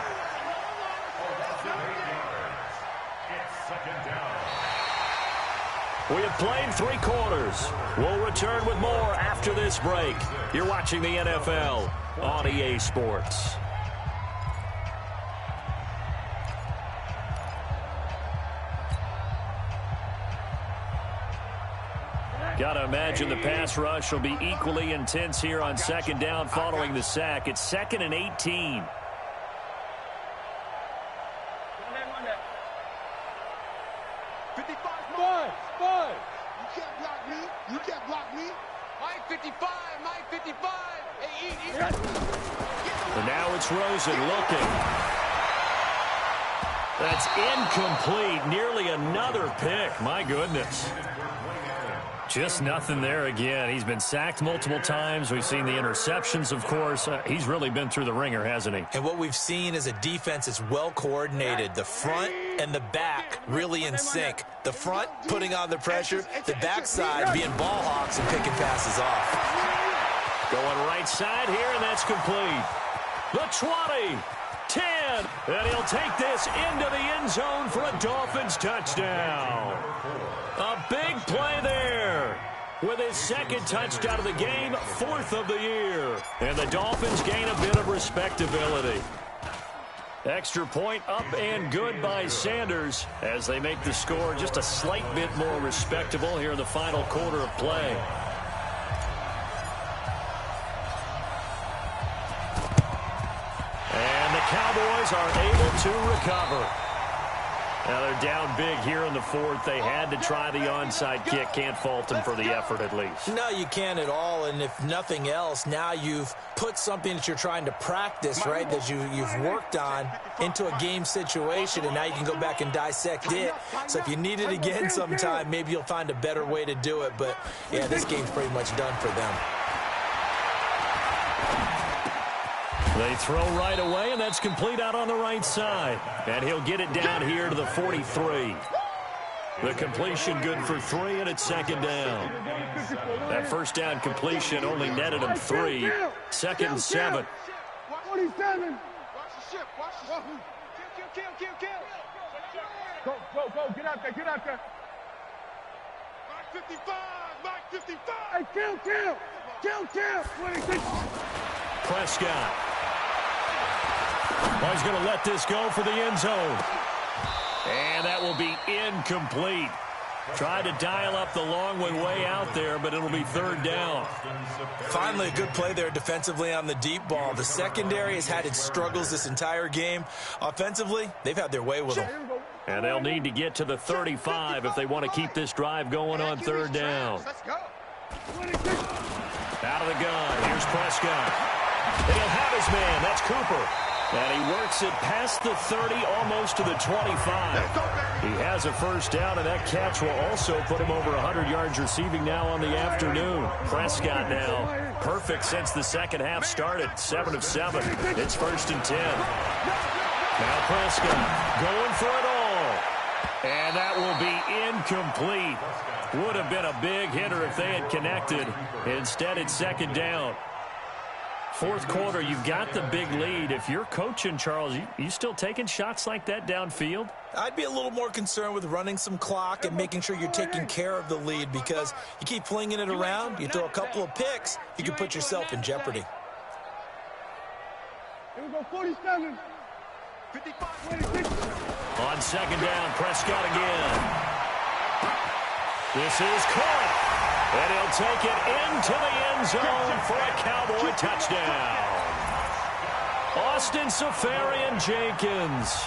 We have played 3 quarters. We'll return with more after this break. You're watching the NFL on EA Sports. Got to imagine the pass rush will be equally intense here on 2nd down following the sack. It's 2nd and 18. You can't block me. Mike 55. Hey, And now it's Rosen looking. That's incomplete. Nearly another pick. My goodness. Just nothing there again. He's been sacked multiple times. We've seen the interceptions, of course. He's really been through the ringer, hasn't he? And what we've seen is a defense that's well coordinated. The front and the back really in sync. The front putting on the pressure, the backside being ball hawks and picking passes off. Going right side here, and that's complete. The 20, 10, and he'll take this into the end zone for a Dolphins touchdown. A big play there. With his second touchdown of the game, 4th of the year. And the Dolphins gain a bit of respectability. Extra point up and good by Sanders as they make the score just a slight bit more respectable here in the final quarter of play. And the Cowboys are able to recover. Now they're down big here in the 4th. They had to try the onside kick. Can't fault them for the effort at least. No, you can't at all. And if nothing else, now you've put something that you're trying to practice, right, that you've worked on into a game situation, and now you can go back and dissect it. So if you need it again sometime, maybe you'll find a better way to do it. But, yeah, this game's pretty much done for them. They throw right away, and that's complete out on the right side. And he'll get it down here to the 43. The completion good for 3, and it's second down. That first down completion only netted him 3. Second and 7. 47. Watch the ship. Watch the ship. Kill. Go. Get out there. Mark 55. Hey, kill. 26. Prescott. Well, he's going to let this go for the end zone. And that will be incomplete. Tried to dial up the long one way out there, but it'll be 3rd down. Finally, a good play there defensively on the deep ball. The secondary has had its struggles this entire game. Offensively, they've had their way with them. And they'll need to get to the 35 if they want to keep this drive going on 3rd down. Out of the gun. Here's Prescott. And he'll have his man. That's Cooper. And he works it past the 30, almost to the 25. He has a first down, and that catch will also put him over 100 yards receiving now on the afternoon. Prescott now perfect since the second half started. 7 of 7. It's 1st and 10. Now Prescott going for it all. And that will be incomplete. Would have been a big hitter if they had connected. Instead, it's second down. 4th quarter, you've got the big lead. If you're coaching, Charles, you still taking shots like that downfield? I'd be a little more concerned with running some clock and making sure you're taking care of the lead, because you keep flinging it around, you throw a couple of picks, you can put yourself in jeopardy. Here we go, 47. 55, 26. On second down, Prescott again. This is caught. And he'll take it into the end zone for a Cowboy touchdown. Austin Safarian-Jenkins,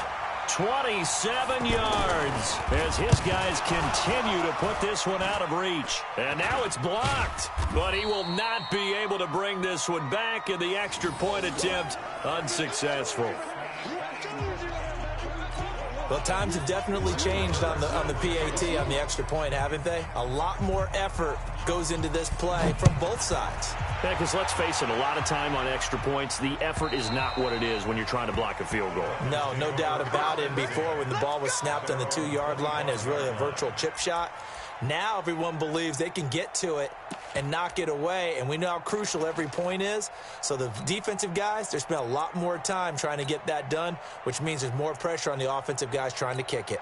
27 yards as his guys continue to put this one out of reach. And now it's blocked, but he will not be able to bring this one back, and the extra point attempt unsuccessful. Well, times have definitely changed on the PAT, on the extra point, haven't they? A lot more effort goes into this play from both sides. Yeah, because let's face it, a lot of time on extra points, the effort is not what it is when you're trying to block a field goal. No doubt about it. Before, when the ball was snapped on the 2-yard line, it was really a virtual chip shot. Now everyone believes they can get to it and knock it away, and we know how crucial every point is. So the defensive guys, they spent a lot more time trying to get that done, which means there's more pressure on the offensive guys trying to kick it.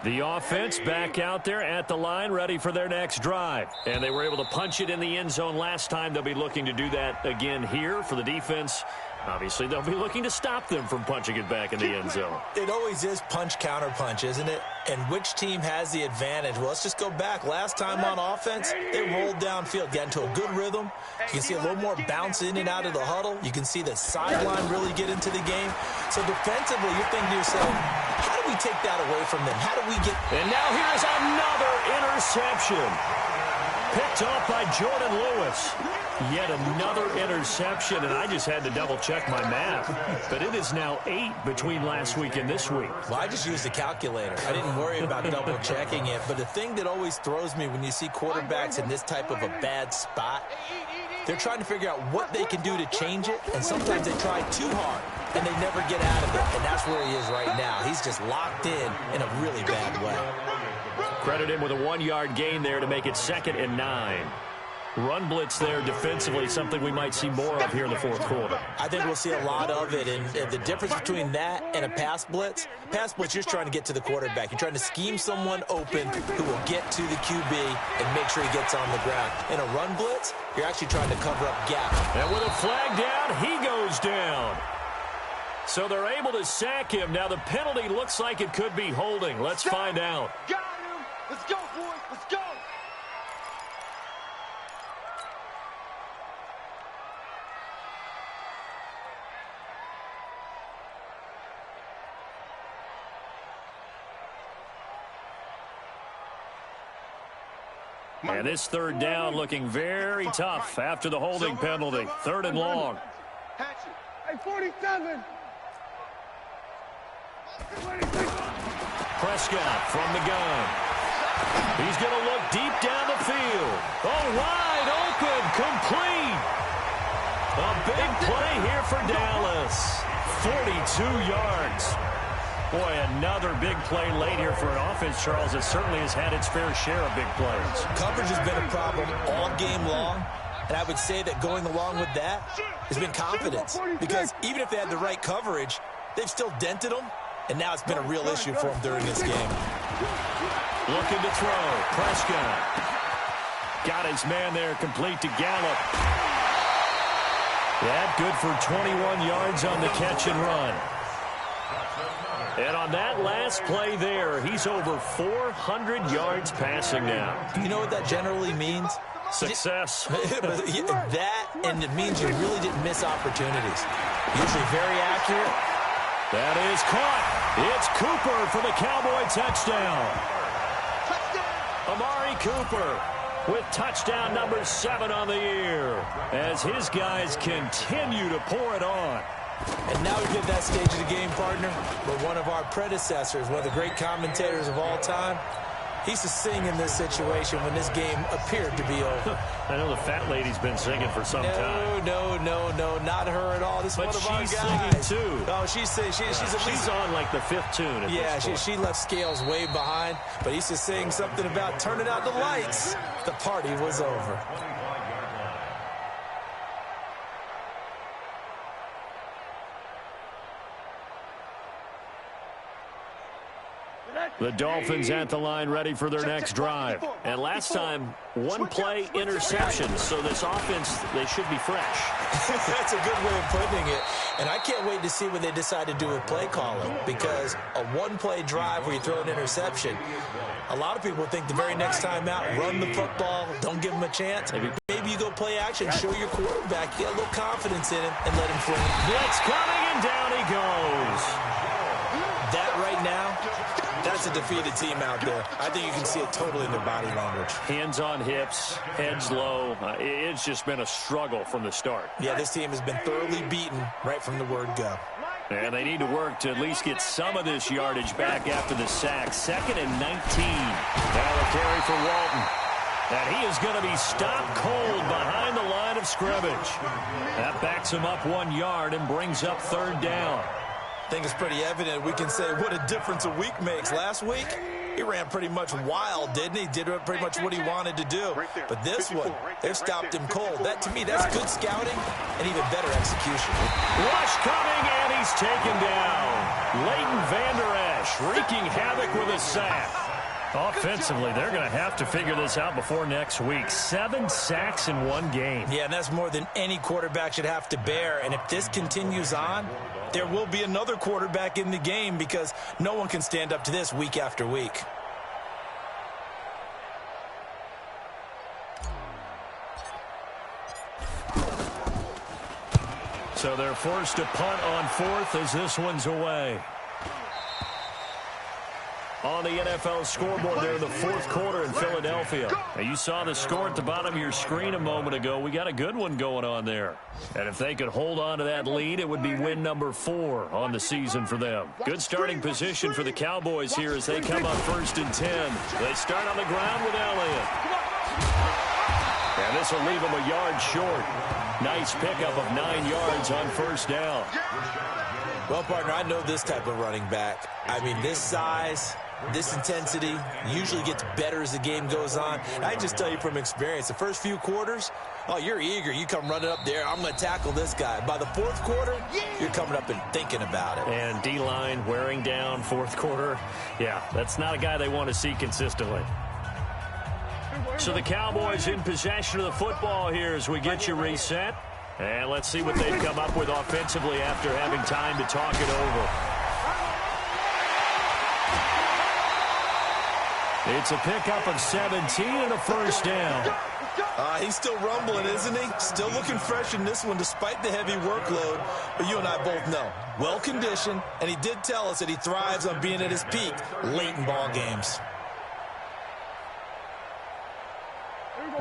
The offense back out there at the line, ready for their next drive. And they were able to punch it in the end zone last time. They'll be looking to do that again here. For the defense, Obviously, they'll be looking to stop them from punching it back in the end zone. It always is punch-counter-punch, isn't it? And which team has the advantage? Well, let's just go back. Last time on offense, they rolled downfield, got into a good rhythm. You can see a little more bounce in and out of the huddle. You can see the sideline really get into the game. So defensively, you're thinking to yourself, how do we take that away from them? How do we get... And now here's another interception. Picked off by Jordan Lewis. Yet another interception, and I just had to double-check my math. But it is now 8 between last week and this week. Well, I just used a calculator. I didn't worry about double-checking it. But the thing that always throws me when you see quarterbacks in this type of a bad spot, they're trying to figure out what they can do to change it, and sometimes they try too hard, and they never get out of it. And that's where he is right now. He's just locked in a really bad way. Credit him with a 1-yard gain there to make it 2nd and 9. Run blitz there defensively, something we might see more of here in the fourth quarter. I think we'll see a lot of it, and the difference between that and a pass blitz, you're just trying to get to the quarterback. You're trying to scheme someone open who will get to the QB and make sure he gets on the ground. In a run blitz, you're actually trying to cover up gaps. And with a flag down, he goes down. So they're able to sack him. Now the penalty looks like it could be holding. Let's find out. Got him. Let's go, boys. Let's go. And this 3rd down looking very tough after the holding penalty. 3rd and long. Hey, 47. Prescott from the gun. He's going to look deep down the field. Oh, wide open, complete. A big play here for Dallas. 42 yards. Boy, another big play late here for an offense, Charles, that certainly has had its fair share of big plays. Coverage has been a problem all game long, and I would say that going along with that has been confidence. Because even if they had the right coverage, they've still dented them, and now it's been a real issue for them during this game. Looking to throw. Prescott. Got his man there, complete to Gallup. That good for 21 yards on the catch and run. And on that last play there, he's over 400 yards passing now. You know what that generally means? Success. That, and it means you really didn't miss opportunities. Usually very accurate. That is caught. It's Cooper for the Cowboy touchdown. Amari Cooper with touchdown number 7 on the year as his guys continue to pour it on. And now we get that stage of the game, partner, where one of our predecessors, one of the great commentators of all time, he used to sing in this situation when this game appeared to be over. I know the fat lady's been singing for some time. No, not her at all. This is one of our guys. But she's singing, too. Oh, she's on like the 5th tune at this point. she left Scales way behind, but he used to sing something about turning out the lights. The party was over. The Dolphins at the line ready for their next drive. And last time, 1-play interception. So this offense, they should be fresh. That's a good way of putting it. And I can't wait to see what they decide to do with play calling. Because a 1-play drive where you throw an interception, a lot of people think the very next time out, run the football, don't give them a chance. Maybe you go play action, show your quarterback, get a little confidence in him, and let him fling. Blitz coming, and down he goes. That right now, that's a defeated team out there. I think you can see it totally in their body language. Hands on hips, heads low. It's just been a struggle from the start. Yeah, this team has been thoroughly beaten right from the word go. And they need to work to at least get some of this yardage back after the sack. 2nd and 19. Now the carry for Walton. And he is going to be stopped cold behind the line of scrimmage. That backs him up 1 yard and brings up 3rd down. I think it's pretty evident. We can say what a difference a week makes. Last week, he ran pretty much wild, didn't he? Did pretty much what he wanted to do. But this one, they've stopped him cold. That, to me, that's good scouting and even better execution. Rush coming, and he's taken down. Leighton Vander Esch wreaking havoc with a sack. Offensively, they're going to have to figure this out before next week. 7 sacks in one game. Yeah, and that's more than any quarterback should have to bear. And if this continues on, there will be another quarterback in the game because no one can stand up to this week after week. So they're forced to punt on 4th as this one's away. On the NFL scoreboard there in the 4th quarter in Philadelphia. Now, you saw the score at the bottom of your screen a moment ago. We got a good one going on there. And if they could hold on to that lead, it would be win number 4 on the season for them. Good starting position for the Cowboys here as they come up 1st and 10. They start on the ground with Elliott. And this will leave them a yard short. Nice pickup of 9 yards on 1st down. Well, partner, I know this type of running back. I mean, this size, this intensity usually gets better as the game goes on. I can just tell you from experience, the first few quarters, oh, you're eager. You come running up there, I'm going to tackle this guy. By the 4th quarter, you're coming up and thinking about it. And D-line wearing down 4th quarter. Yeah, that's not a guy they want to see consistently. So the Cowboys in possession of the football here as we get you reset. And let's see what they've come up with offensively after having time to talk it over. It's a pickup of 17 and a 1st down. He's still rumbling, isn't he? Still looking fresh in this one despite the heavy workload. But you and I both know, well-conditioned, and he did tell us that he thrives on being at his peak late in ball games.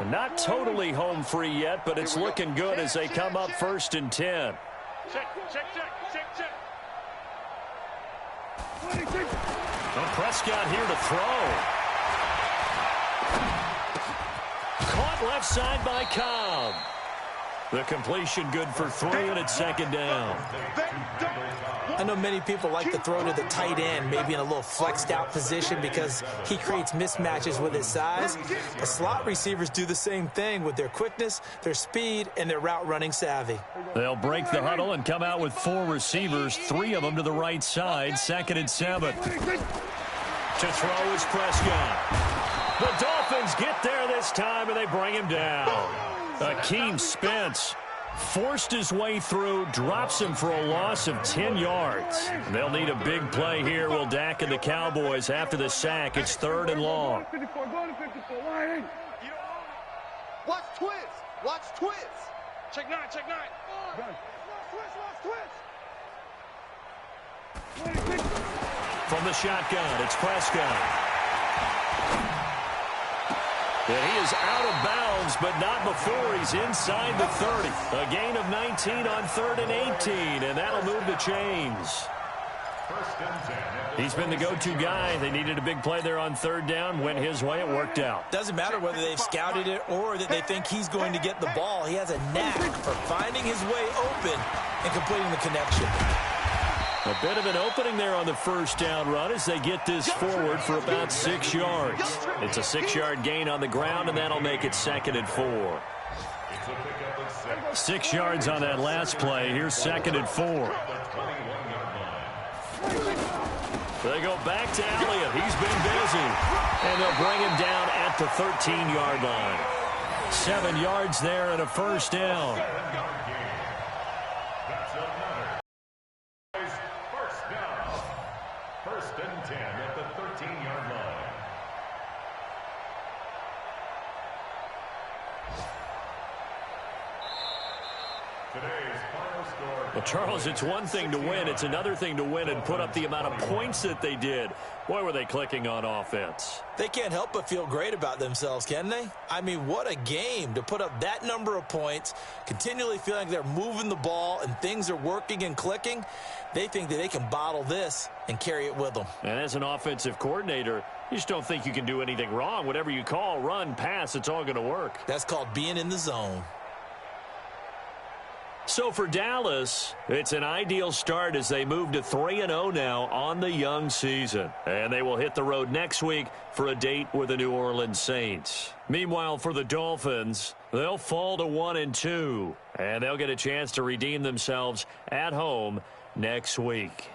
Not totally home free yet, but it's looking good as they come up 1st and 10. Well, Prescott here to throw. Caught left side by Cobb. The completion good for 3, and it's 2nd down. I know many people like to throw to the tight end, maybe in a little flexed out position because he creates mismatches with his size. The slot receivers do the same thing with their quickness, their speed, and their route running savvy. They'll break the huddle and come out with 4 receivers, 3 of them to the right side, 2nd and 7. To throw is Prescott. The Dolphins get there this time, and they bring him down. Akeem Spence forced his way through, drops him for a loss of 10 yards. They'll need a big play here. Will Dak and the Cowboys after the sack. It's 3rd and long. Watch twist. Watch twist. Check 9, check 9. From the shotgun, it's Prescott. And he is out of bounds, but not before he's inside the 30. A gain of 19 on 3rd and 18, and that'll move the chains. He's been the go-to guy. They needed a big play there on 3rd down. Went his way. It worked out. Doesn't matter whether they've scouted it or that they think he's going to get the ball. He has a knack for finding his way open and completing the connection. A bit of an opening there on the 1st down run as they get this forward for about 6 yards. It's a 6-yard gain on the ground, and that'll make it 2nd and 4. 6 yards on that last play. Here's 2nd and 4. They go back to Elliott. He's been busy. And they'll bring him down at the 13-yard line. 7 yards there and a 1st down. Well, Charles, it's one thing to win. It's another thing to win and put up the amount of points that they did. Boy, were they clicking on offense. They can't help but feel great about themselves, can they? I mean, what a game to put up that number of points, continually feeling like they're moving the ball and things are working and clicking. They think that they can bottle this and carry it with them. And as an offensive coordinator, you just don't think you can do anything wrong. Whatever you call, run, pass, it's all going to work. That's called being in the zone. So for Dallas, it's an ideal start as they move to 3-0 now on the young season. And they will hit the road next week for a date with the New Orleans Saints. Meanwhile, for the Dolphins, they'll fall to 1-2. And they'll get a chance to redeem themselves at home next week.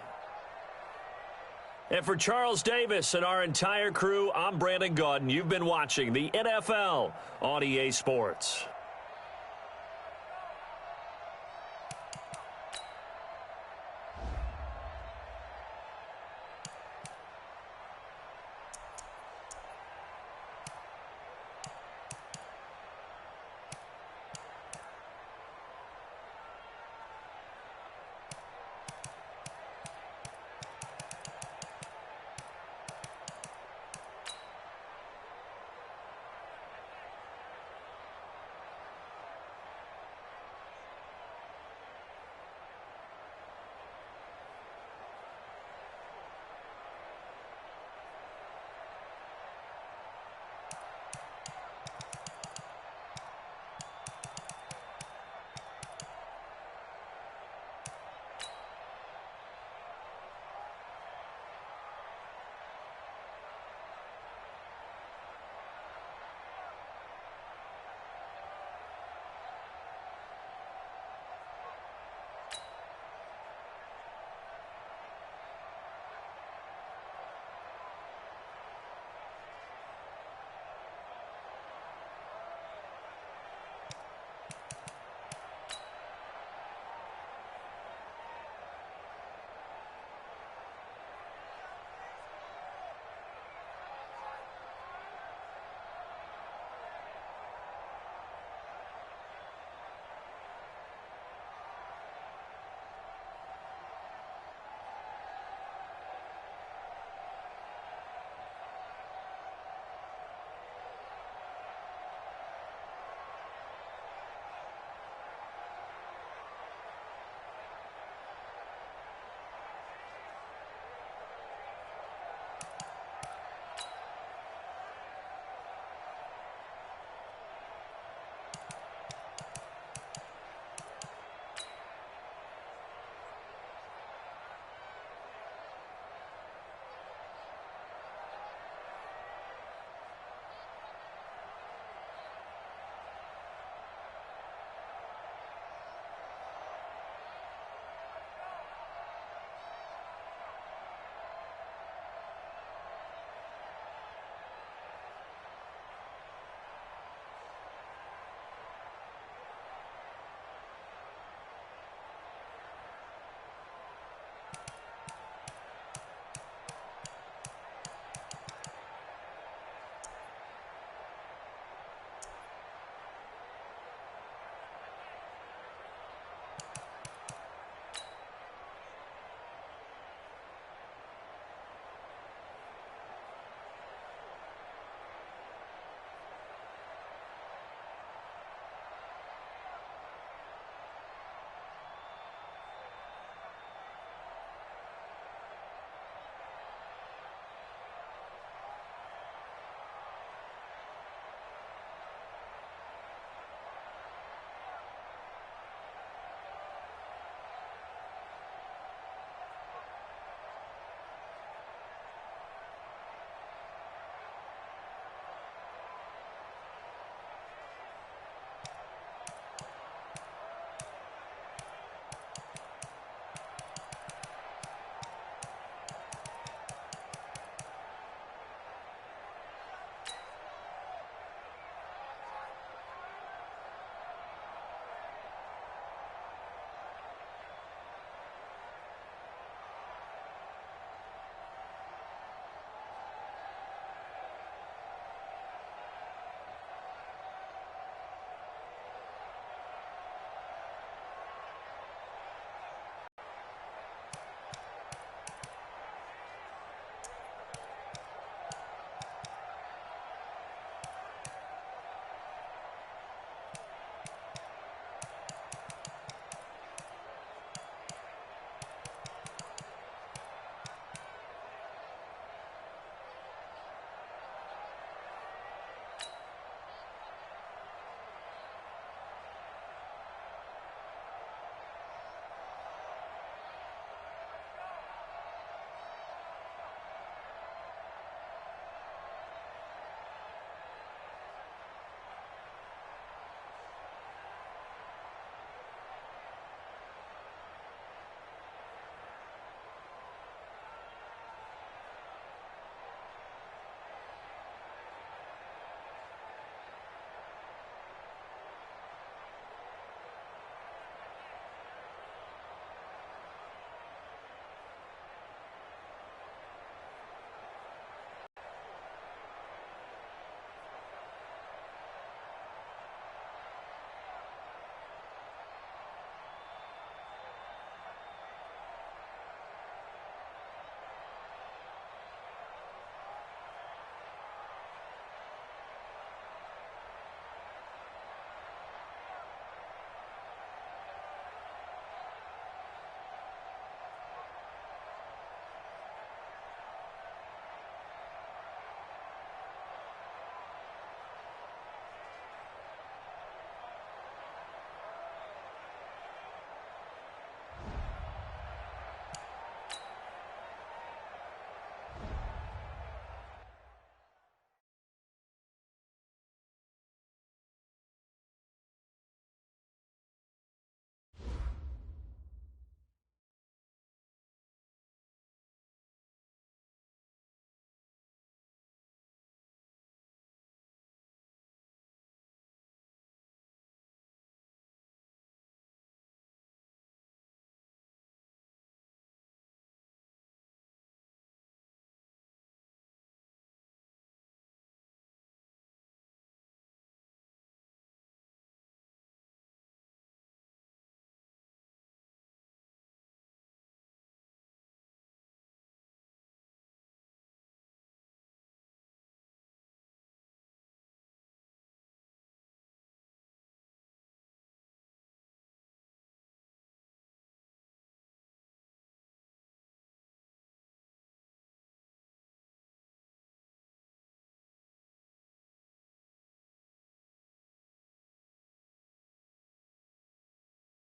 And for Charles Davis and our entire crew, I'm Brandon Gaudin. You've been watching the NFL on EA Sports.